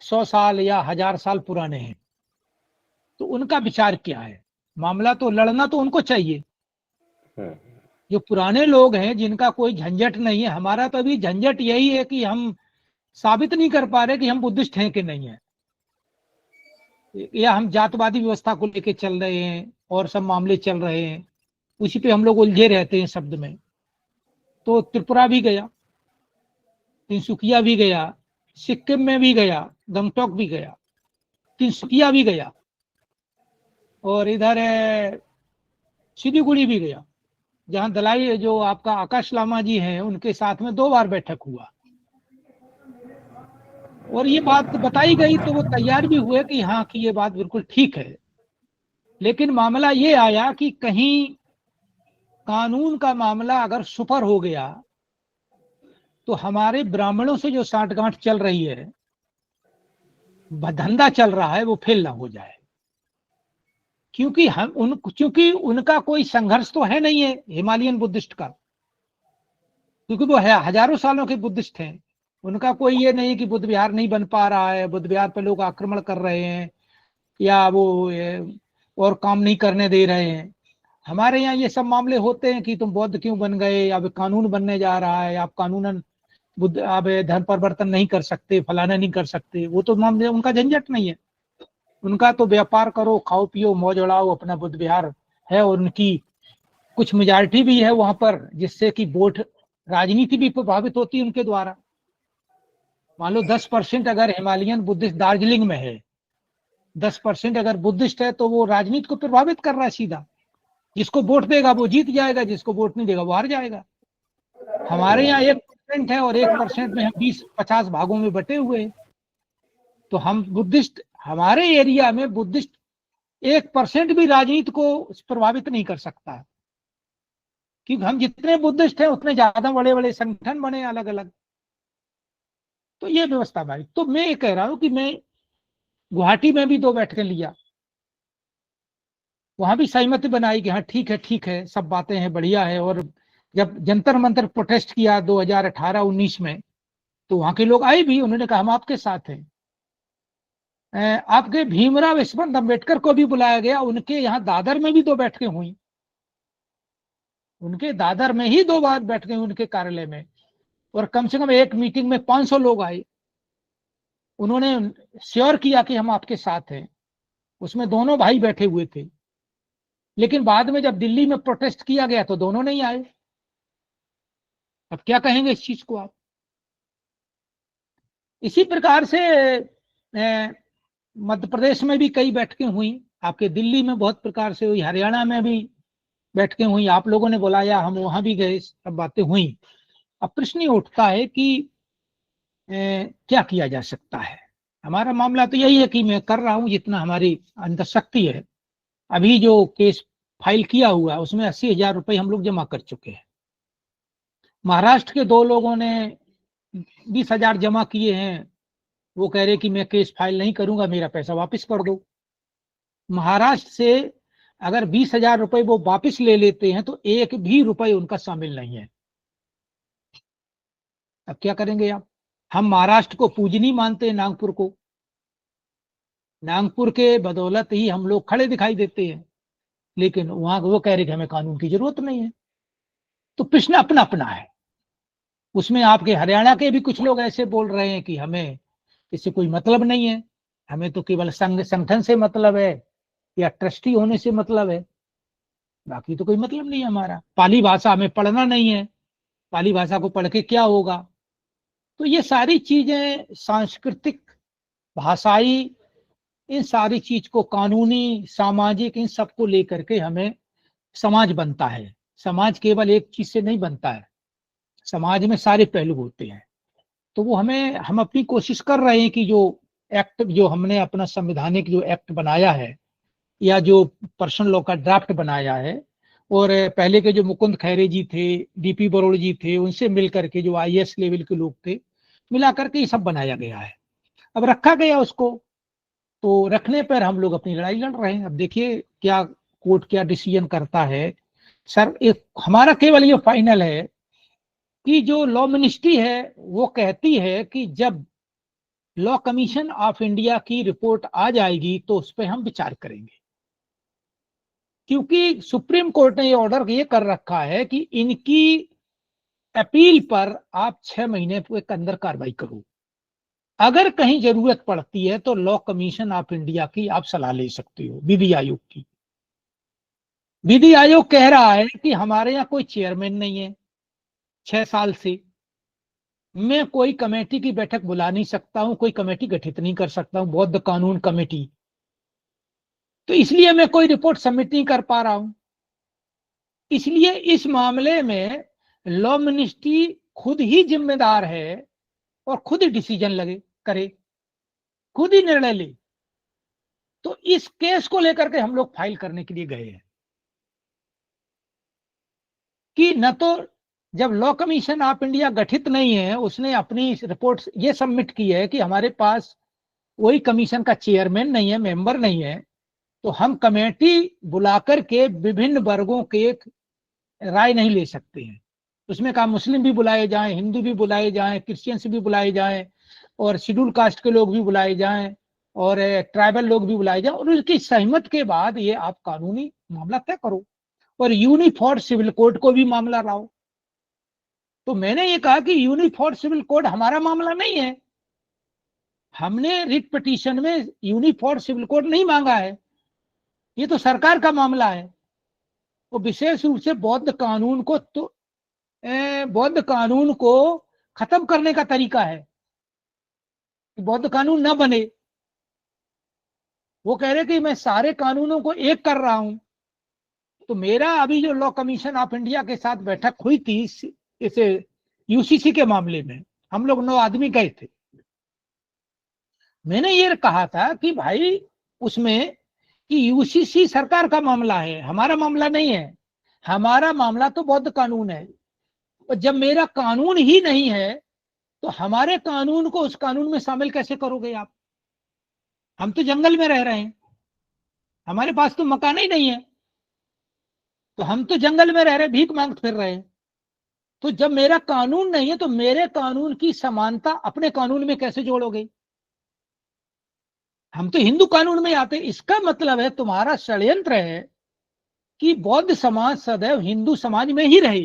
100 साल या 1000 साल पुराने हैं। तो उनका विचार क्या है? मामला तो लड़ना तो उनको चाहिए। जो पुराने लोग हैं जिनका कोई झंझट नहीं है, हमारा तो अभी झंझट यही है कि हम साबित नहीं कर पा रहे कि हम बुद्धिस्ट हैं कि नहीं है, या हम जातवादी व्यवस्था को लेकर चल रहे हैं और सब मामले चल रहे हैं, उसी पे हम लोग उलझे रहते हैं शब्द में। तो त्रिपुरा भी गया, तिनसुकिया भी गया, सिक्किम में भी गया, गंगटोक भी गया, तिनसुकिया भी गया, और इधर सिलीगुड़ी भी गया, जहां दलाई जो आपका आकाश लामा जी हैं उनके साथ में 2 बार बैठक हुआ। और ये बात बताई गई तो वो तैयार भी हुए कि हाँ कि ये बात बिल्कुल ठीक है। लेकिन मामला ये आया कि कहीं कानून का मामला अगर सुपर हो गया तो हमारे ब्राह्मणों से जो साठगांठ चल रही है, धंधा चल रहा है, वो फेल ना हो जाए। क्योंकि उनका कोई संघर्ष तो है नहीं है हिमालयन बुद्धिस्ट का, क्योंकि वो हजारों सालों के बुद्धिस्ट हैं। उनका कोई ये नहीं कि बुद्ध विहार नहीं बन पा रहा है, बुद्ध विहार पे लोग आक्रमण कर रहे हैं, या वो और काम नहीं करने दे रहे हैं। हमारे यहाँ ये सब मामले होते हैं कि तुम बौद्ध क्यों बन गए, अब कानून बनने जा रहा है, आप कानूनन बुद्ध आप धर्म परिवर्तन नहीं कर सकते, फलाना नहीं कर सकते। वो तो मामले उनका झंझट नहीं है। उनका तो व्यापार करो, खाओ पियो, मौज उड़ाओ, अपना बुद्ध विहार है। और उनकी कुछ मेजॉरिटी भी है वहां पर, जिससे कि वोट राजनीति भी प्रभावित होती है उनके द्वारा। मान लो 10% अगर हिमालयन बुद्धिस्ट दार्जिलिंग में है, 10% अगर बुद्धिस्ट है, तो वो राजनीति को प्रभावित कर रहा है सीधा। जिसको वोट देगा वो जीत जाएगा, जिसको वोट नहीं देगा वो हार जाएगा। हमारे यहाँ 1% है, और 1% में हम 20-50 भागों में बटे हुए हैं। तो हम बुद्धिस्ट, हमारे एरिया में बुद्धिस्ट 1% भी राजनीति को प्रभावित नहीं कर सकता, क्योंकि हम जितने बुद्धिस्ट हैं उतने ज्यादा बड़े बड़े संगठन बने अलग अलग। तो ये व्यवस्था भाई। तो मैं ये कह रहा हूं कि मैं गुवाहाटी में भी 2 बैठकें लिया, वहां भी सहमति बनाई कि हाँ ठीक है सब बातें हैं, बढ़िया है। और जब जंतर मंतर प्रोटेस्ट किया 2018-19 में, तो वहां के लोग आए भी, उन्होंने कहा हम आपके साथ हैं। आपके भीमराव यशवंत अम्बेडकर को भी बुलाया गया, उनके यहाँ दादर में भी 2 बैठकें हुई, उनके दादर में ही 2 बार बैठकें हुई उनके कार्यालय में। और कम से कम एक मीटिंग में 500 लोग आए। उन्होंने श्योर किया कि हम आपके साथ हैं। उसमें दोनों भाई बैठे हुए थे। लेकिन बाद में जब दिल्ली में प्रोटेस्ट किया गया तो दोनों नहीं आए। अब क्या कहेंगे इस चीज को आप? इसी प्रकार से मध्य प्रदेश में भी कई बैठकें हुई, आपके दिल्ली में बहुत प्रकार से हुई, हरियाणा में भी बैठकें हुई, आप लोगों ने बुलाया, हम वहां भी गए, सब बातें हुई। अब प्रश्न ये उठता है कि क्या किया जा सकता है। हमारा मामला तो यही है कि मैं कर रहा हूं जितना हमारी अंदर शक्ति है। अभी जो केस फाइल किया हुआ है उसमें 80,000 रुपए हम लोग जमा कर चुके हैं। महाराष्ट्र के 2 लोगों ने 20,000 जमा किए हैं। वो कह रहे कि मैं केस फाइल नहीं करूंगा, मेरा पैसा वापस कर दो। महाराष्ट्र से अगर 20,000 रुपए वो वापस ले लेते हैं तो 1 भी रुपए उनका शामिल नहीं है। अब क्या करेंगे आप? हम महाराष्ट्र को पूजनीय मानते हैं, नागपुर को। नागपुर के बदौलत ही हम लोग खड़े दिखाई देते हैं, लेकिन वहां वो कह रहे कि हमें कानून की जरूरत नहीं है। तो प्रश्न अपना अपना है। उसमें आपके हरियाणा के भी कुछ लोग ऐसे बोल रहे हैं कि हमें इससे कोई मतलब नहीं है। हमें तो केवल संघ संगठन से मतलब है या ट्रस्टी होने से मतलब है, बाकी तो कोई मतलब नहीं है हमारा। पाली भाषा हमें पढ़ना नहीं है, पाली भाषा को पढ़ के क्या होगा। तो ये सारी चीजें सांस्कृतिक, भाषाई, इन सारी चीज को, कानूनी, सामाजिक, इन सबको लेकर के हमें समाज बनता है। समाज केवल एक चीज से नहीं बनता है, समाज में सारे पहलू होते हैं। तो वो हम अपनी कोशिश कर रहे हैं कि जो एक्ट, जो हमने अपना संवैधानिक जो एक्ट बनाया है या जो पर्सनल लॉ का ड्राफ्ट बनाया है, और पहले के जो मुकुंद खैरे जी थे, डीपी बरोड़ जी थे, उनसे मिल करके जो आईएएस लेवल के लोग थे, मिला करके ये सब बनाया गया है। अब रखा गया उसको, तो रखने पर हम लोग अपनी लड़ाई लड़ रहे हैं। अब देखिए क्या कोर्ट क्या डिसीजन करता है। सर, एक हमारा केवल ये फाइनल है कि जो लॉ मिनिस्ट्री है वो कहती है कि जब लॉ कमीशन ऑफ इंडिया की रिपोर्ट आ जाएगी तो उस पर हम विचार करेंगे, क्योंकि सुप्रीम कोर्ट ने ये ऑर्डर ये कर रखा है कि इनकी अपील पर आप 6 महीने के अंदर कार्रवाई करो। अगर कहीं जरूरत पड़ती है तो लॉ कमीशन ऑफ इंडिया की आप सलाह ले सकते हो, विधि आयोग की। विधि आयोग कह रहा है कि हमारे यहाँ कोई चेयरमैन नहीं है 6 साल से, मैं कोई कमेटी की बैठक बुला नहीं सकता हूं, कोई कमेटी गठित नहीं कर सकता हूं, बौद्ध कानून कमेटी, तो इसलिए मैं कोई रिपोर्ट सबमिट नहीं कर पा रहा हूं। इसलिए इस मामले में लॉ मिनिस्ट्री खुद ही जिम्मेदार है और खुद ही डिसीजन लगे करे, खुद ही निर्णय ले। तो इस केस को लेकर के हम लोग फाइल करने के लिए गए हैं कि न तो जब लॉ कमीशन ऑफ इंडिया गठित नहीं है, उसने अपनी रिपोर्ट ये सबमिट की है कि हमारे पास वही कमीशन का चेयरमैन नहीं है, मेंबर नहीं है, तो हम कमेटी बुलाकर के विभिन्न वर्गों के राय नहीं ले सकते हैं। उसमें कहा मुस्लिम भी बुलाए जाएं, हिंदू भी बुलाए जाएं, क्रिश्चियंस भी बुलाए जाएं, और शेड्यूल कास्ट के लोग भी बुलाए जाएं, और ट्राइबल लोग भी बुलाए जाएं, और उसकी सहमत के बाद ये आप कानूनी मामला तय करो और यूनिफॉर्म सिविल कोड को भी मामला लाओ। तो मैंने ये कहा कि यूनिफॉर्म सिविल कोड हमारा मामला नहीं है, हमने रिट पिटीशन में यूनिफॉर्म सिविल कोड नहीं मांगा है, ये तो सरकार का मामला है। वो विशेष रूप से बौद्ध कानून को, तो बौद्ध कानून को खत्म करने का तरीका है कि बौद्ध कानून ना बने। वो कह रहे कि मैं सारे कानूनों को एक कर रहा हूं। तो मेरा अभी जो लॉ कमीशन ऑफ इंडिया के साथ बैठक हुई थी इसे यूसीसी के मामले में, हम लोग 9 आदमी गए थे। मैंने ये कहा था कि भाई उसमें कि यूसीसी सरकार का मामला है, हमारा मामला नहीं है, हमारा मामला तो बौद्ध कानून है। और जब मेरा कानून ही नहीं है तो हमारे कानून को उस कानून में शामिल कैसे करोगे आप? हम तो जंगल में रह रहे हैं, हमारे पास तो मकान ही नहीं है, तो हम तो जंगल में रह रहे, भीख मांग फिर रहे हैं। तो जब मेरा कानून नहीं है तो मेरे कानून की समानता अपने कानून में कैसे जोड़ोगे? हम तो हिंदू कानून में आते। इसका मतलब है तुम्हारा षड्यंत्र है कि बौद्ध समाज सदैव हिंदू समाज में ही रहे,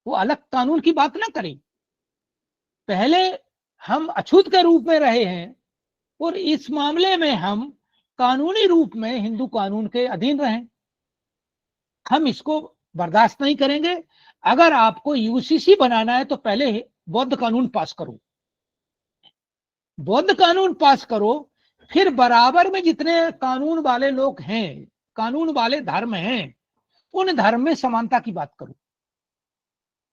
वो अलग कानून की बात ना करे। पहले हम अछूत के रूप में रहे हैं और इस मामले में हम कानूनी रूप में हिंदू कानून के अधीन रहें। हम इसको बर्दाश्त नहीं करेंगे। अगर आपको यूसीसी बनाना है तो पहले बौद्ध कानून पास करो, बौद्ध कानून पास करो, फिर बराबर में जितने कानून वाले लोग हैं, कानून वाले धर्म हैं, उन धर्म में समानता की बात करो।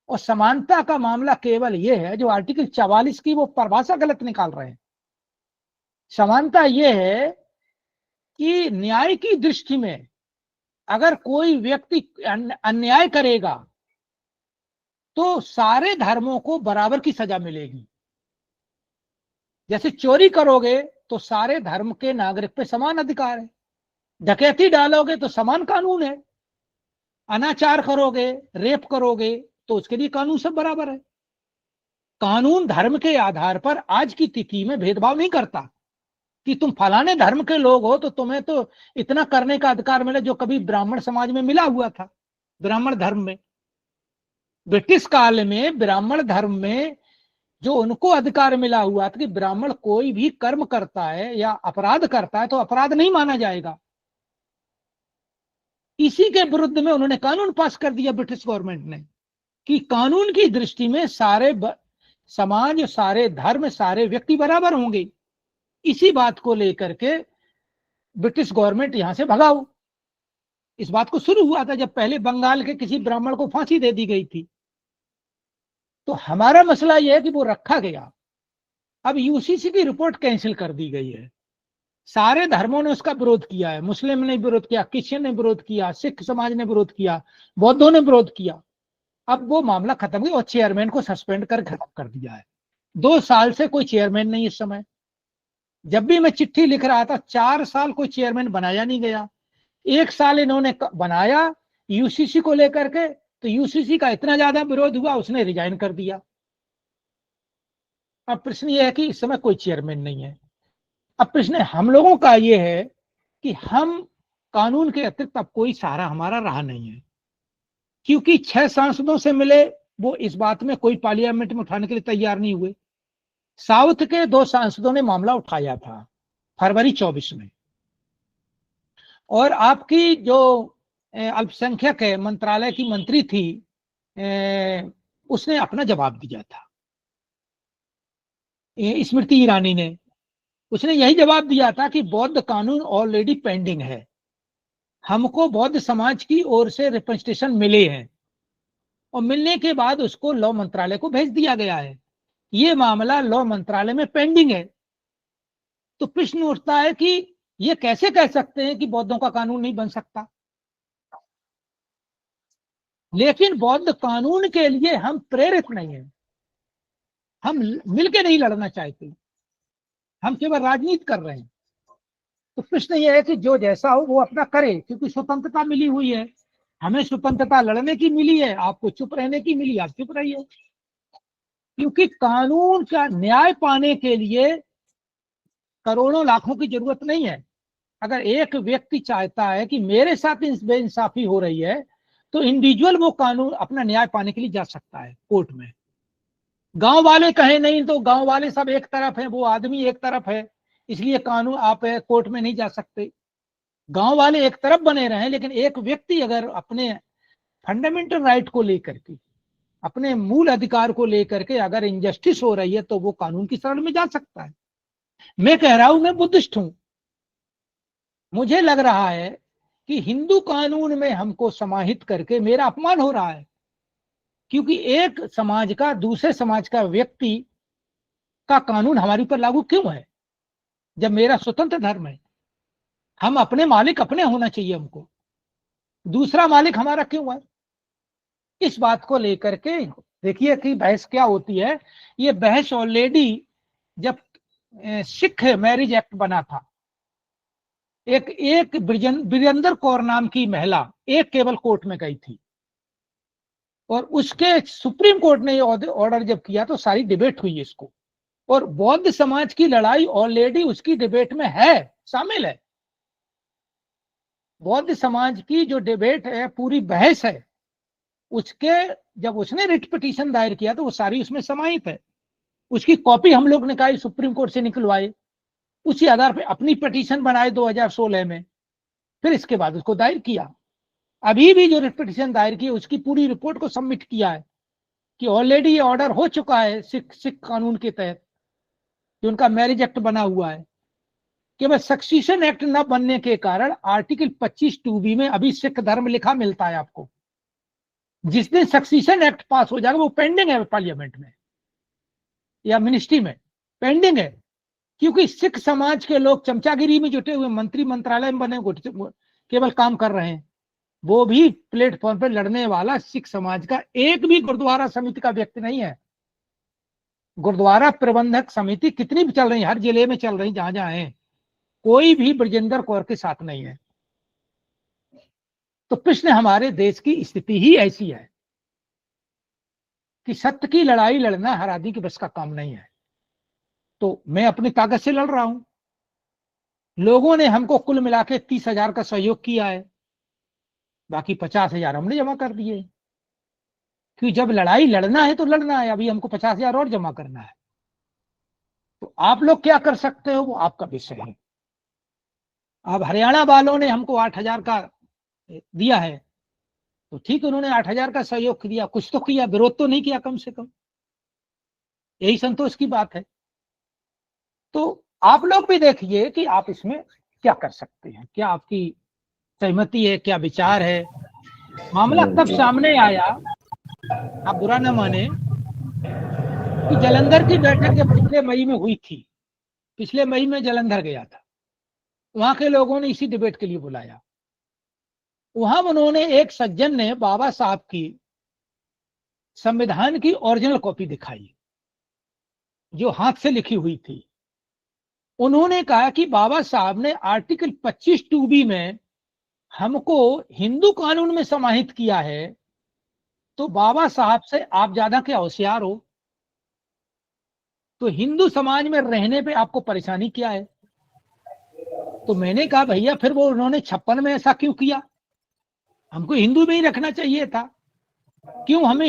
और समानता का मामला केवल यह है, जो आर्टिकल 44 की वो परिभाषा गलत निकाल रहे हैं। समानता यह है कि न्याय की दृष्टि में अगर कोई व्यक्ति अन्याय करेगा तो सारे धर्मों को बराबर की सजा मिलेगी। जैसे चोरी करोगे तो सारे धर्म के नागरिक पे समान अधिकार है, डकैती डालोगे तो समान कानून है, अनाचार करोगे, रेप करोगे तो उसके लिए कानून सब बराबर है। कानून धर्म के आधार पर आज की तिथि में भेदभाव नहीं करता कि तुम फलाने धर्म के लोग हो तो तुम्हें तो इतना करने का अधिकार मिले जो कभी ब्राह्मण समाज में मिला हुआ था। ब्राह्मण धर्म में ब्रिटिश काल में ब्राह्मण धर्म में जो उनको अधिकार मिला हुआ था कि ब्राह्मण कोई भी कर्म करता है या अपराध करता है तो अपराध नहीं माना जाएगा, इसी के विरुद्ध में उन्होंने कानून पास कर दिया ब्रिटिश गवर्नमेंट ने कि कानून की दृष्टि में सारे समाज, सारे धर्म, सारे व्यक्ति बराबर होंगे। इसी बात को लेकर के ब्रिटिश गवर्नमेंट यहां से भगाओ। इस बात को शुरू हुआ था जब पहले बंगाल के किसी ब्राह्मण को फांसी दे दी गई थी। तो हमारा मसला यह है कि वो रखा गया। अब यूसीसी की रिपोर्ट कैंसिल कर दी गई है, सारे धर्मों ने उसका विरोध किया है, मुस्लिम ने विरोध किया, क्रिश्चियन ने विरोध किया, सिख समाज ने विरोध किया, बौद्धों ने विरोध किया। अब वो मामला खत्म गया और चेयरमैन को सस्पेंड कर खत्म कर दिया है। 2 साल से कोई चेयरमैन नहीं इस समय। जब भी मैं चिट्ठी लिख रहा था 4 साल कोई चेयरमैन बनाया नहीं गया। 1 साल इन्होंने बनाया यूसीसी को लेकर के, तो यूसीसी का इतना ज्यादा विरोध हुआ उसने रिजाइन कर दिया। अब प्रश्न ये है कि इस समय कोई चेयरमैन नहीं है। अब प्रश्न हम लोगों का ये है कि हम कानून के अतिरिक्त अब कोई सहारा हमारा रहा नहीं है, क्योंकि 6 सांसदों से मिले, वो इस बात में कोई पार्लियामेंट में उठाने के लिए तैयार नहीं हुए। साउथ के 2 सांसदों ने मामला उठाया था फरवरी 24 में, और आपकी जो अल्पसंख्यक है मंत्रालय की मंत्री थी, उसने अपना जवाब दिया था, स्मृति ईरानी ने। उसने यही जवाब दिया था कि बौद्ध कानून ऑलरेडी पेंडिंग है, हमको बौद्ध समाज की ओर से रिप्रेजेंटेशन मिले हैं और मिलने के बाद उसको लॉ मंत्रालय को भेज दिया गया है। ये मामला लॉ मंत्रालय में पेंडिंग है। तो प्रश्न उठता है कि ये कैसे कह सकते हैं कि बौद्धों का कानून नहीं बन सकता। लेकिन बौद्ध कानून के लिए हम प्रेरित नहीं है, हम मिलके नहीं लड़ना चाहते, हम केवल राजनीति कर रहे हैं। तो प्रश्न ये है कि जो जैसा हो वो अपना करे, क्योंकि स्वतंत्रता मिली हुई है, हमें स्वतंत्रता लड़ने की मिली है, आपको चुप रहने की मिली, आप चुप रहिए। क्योंकि कानून का न्याय पाने के लिए करोड़ों लाखों की जरूरत नहीं है। अगर एक व्यक्ति चाहता है कि मेरे साथ बेइंसाफी हो रही है, तो इंडिविजुअल वो कानून अपना न्याय पाने के लिए जा सकता है कोर्ट में। गांव वाले कहें नहीं तो गांव वाले सब एक तरफ है, वो आदमी एक तरफ है, इसलिए कानून आप कोर्ट में नहीं जा सकते। गांव वाले एक तरफ बने रहे, लेकिन एक व्यक्ति अगर अपने फंडामेंटल राइट को लेकर के, अपने मूल अधिकार को लेकर के अगर इनजस्टिस हो रही है, तो वो कानून की शरण में जा सकता है। मैं कह रहा हूं, मैं बुद्धिस्ट हूं, मुझे लग रहा है कि हिंदू कानून में हमको समाहित करके मेरा अपमान हो रहा है। क्योंकि एक समाज का दूसरे समाज का व्यक्ति का कानून हमारे ऊपर लागू क्यों है, जब मेरा स्वतंत्र धर्म है। हम अपने मालिक अपने होना चाहिए, हमको दूसरा मालिक हमारा क्यों है। इस बात को लेकर के देखिए कि बहस क्या होती है। ये बहस ऑलरेडी जब सिख मैरिज एक्ट बना था, एक बिरेंद्र कौर नाम की महिला एक केवल कोर्ट में गई थी, और उसके सुप्रीम कोर्ट ने ऑर्डर जब किया तो सारी डिबेट हुई इसको, और बौद्ध समाज की लड़ाई ऑलरेडी उसकी डिबेट में है, शामिल है। बौद्ध समाज की जो डिबेट है, पूरी बहस है, उसके जब उसने रिट पिटीशन दायर किया तो वो सारी उसमें समाहित है। उसकी कॉपी हम लोग ने कहा सुप्रीम कोर्ट से निकलवाए, उसी आधार पर अपनी पिटीशन बनाए 2016 में, फिर इसके बाद उसको दायर किया। अभी भी जो रिट पिटीशन दायर की उसकी पूरी रिपोर्ट को सबमिट किया है कि ऑलरेडी ये ऑर्डर हो चुका है सिख कानून के तहत, जो उनका मैरिज एक्ट बना हुआ है। केवल सक्सीशन एक्ट न बनने के कारण आर्टिकल 25(2)B में अभी सिख धर्म लिखा मिलता है आपको। जिस दिन सक्सीशन एक्ट पास हो जाएगा, वो पेंडिंग है पार्लियामेंट में या मिनिस्ट्री में, पेंडिंग है। क्योंकि सिख समाज के लोग चमचागिरी में जुटे हुए, मंत्री मंत्रालय में बने केवल काम कर रहे हैं। वो भी प्लेटफॉर्म पर लड़ने वाला सिख समाज का एक भी गुरुद्वारा समिति का व्यक्ति नहीं है। गुरुद्वारा प्रबंधक समिति कितनी भी चल रही, हर जिले में चल रही, जहां जहां है, कोई भी ब्रजेंद्र कौर के साथ नहीं है। तो प्रश्न, हमारे देश की स्थिति ही ऐसी है कि सत्य की लड़ाई लड़ना हर आदमी की बस का काम नहीं है। तो मैं अपनी ताकत से लड़ रहा हूं। लोगों ने हमको कुल मिला के 30,000 का सहयोग किया है, बाकी 50,000 हमने जमा कर दिए। कि जब लड़ाई लड़ना है तो लड़ना है, अभी हमको 50,000 और जमा करना है। तो आप लोग क्या कर सकते हो वो आपका विषय है। अब हरियाणा वालों ने हमको 8,000 का दिया है, तो ठीक, उन्होंने 8,000 का सहयोग दिया, कुछ तो किया, विरोध तो नहीं किया कम से कम, यही संतोष की बात है। तो आप लोग भी देखिए कि आप इसमें क्या कर सकते हैं, क्या आपकी सहमति है, क्या विचार है। मामला तब सामने आया, आप बुरा न माने, कि जालंधर की बैठक जब पिछले मई में हुई थी, पिछले मई में जालंधर गया था, वहां के लोगों ने इसी डिबेट के लिए बुलाया। वहां उन्होंने, एक सज्जन ने बाबा साहब की संविधान की ओरिजिनल कॉपी दिखाई, जो हाथ से लिखी हुई थी। उन्होंने कहा कि बाबा साहब ने आर्टिकल 25(2)B में हमको हिंदू कानून में समाहित किया है, तो बाबा साहब से आप ज्यादा क्या होशियार हो, तो हिंदू समाज में रहने पे आपको परेशानी क्या है। तो मैंने कहा भैया फिर वो उन्होंने 56 में ऐसा क्यों किया, हमको हिंदू में ही रखना चाहिए था, क्यों हमें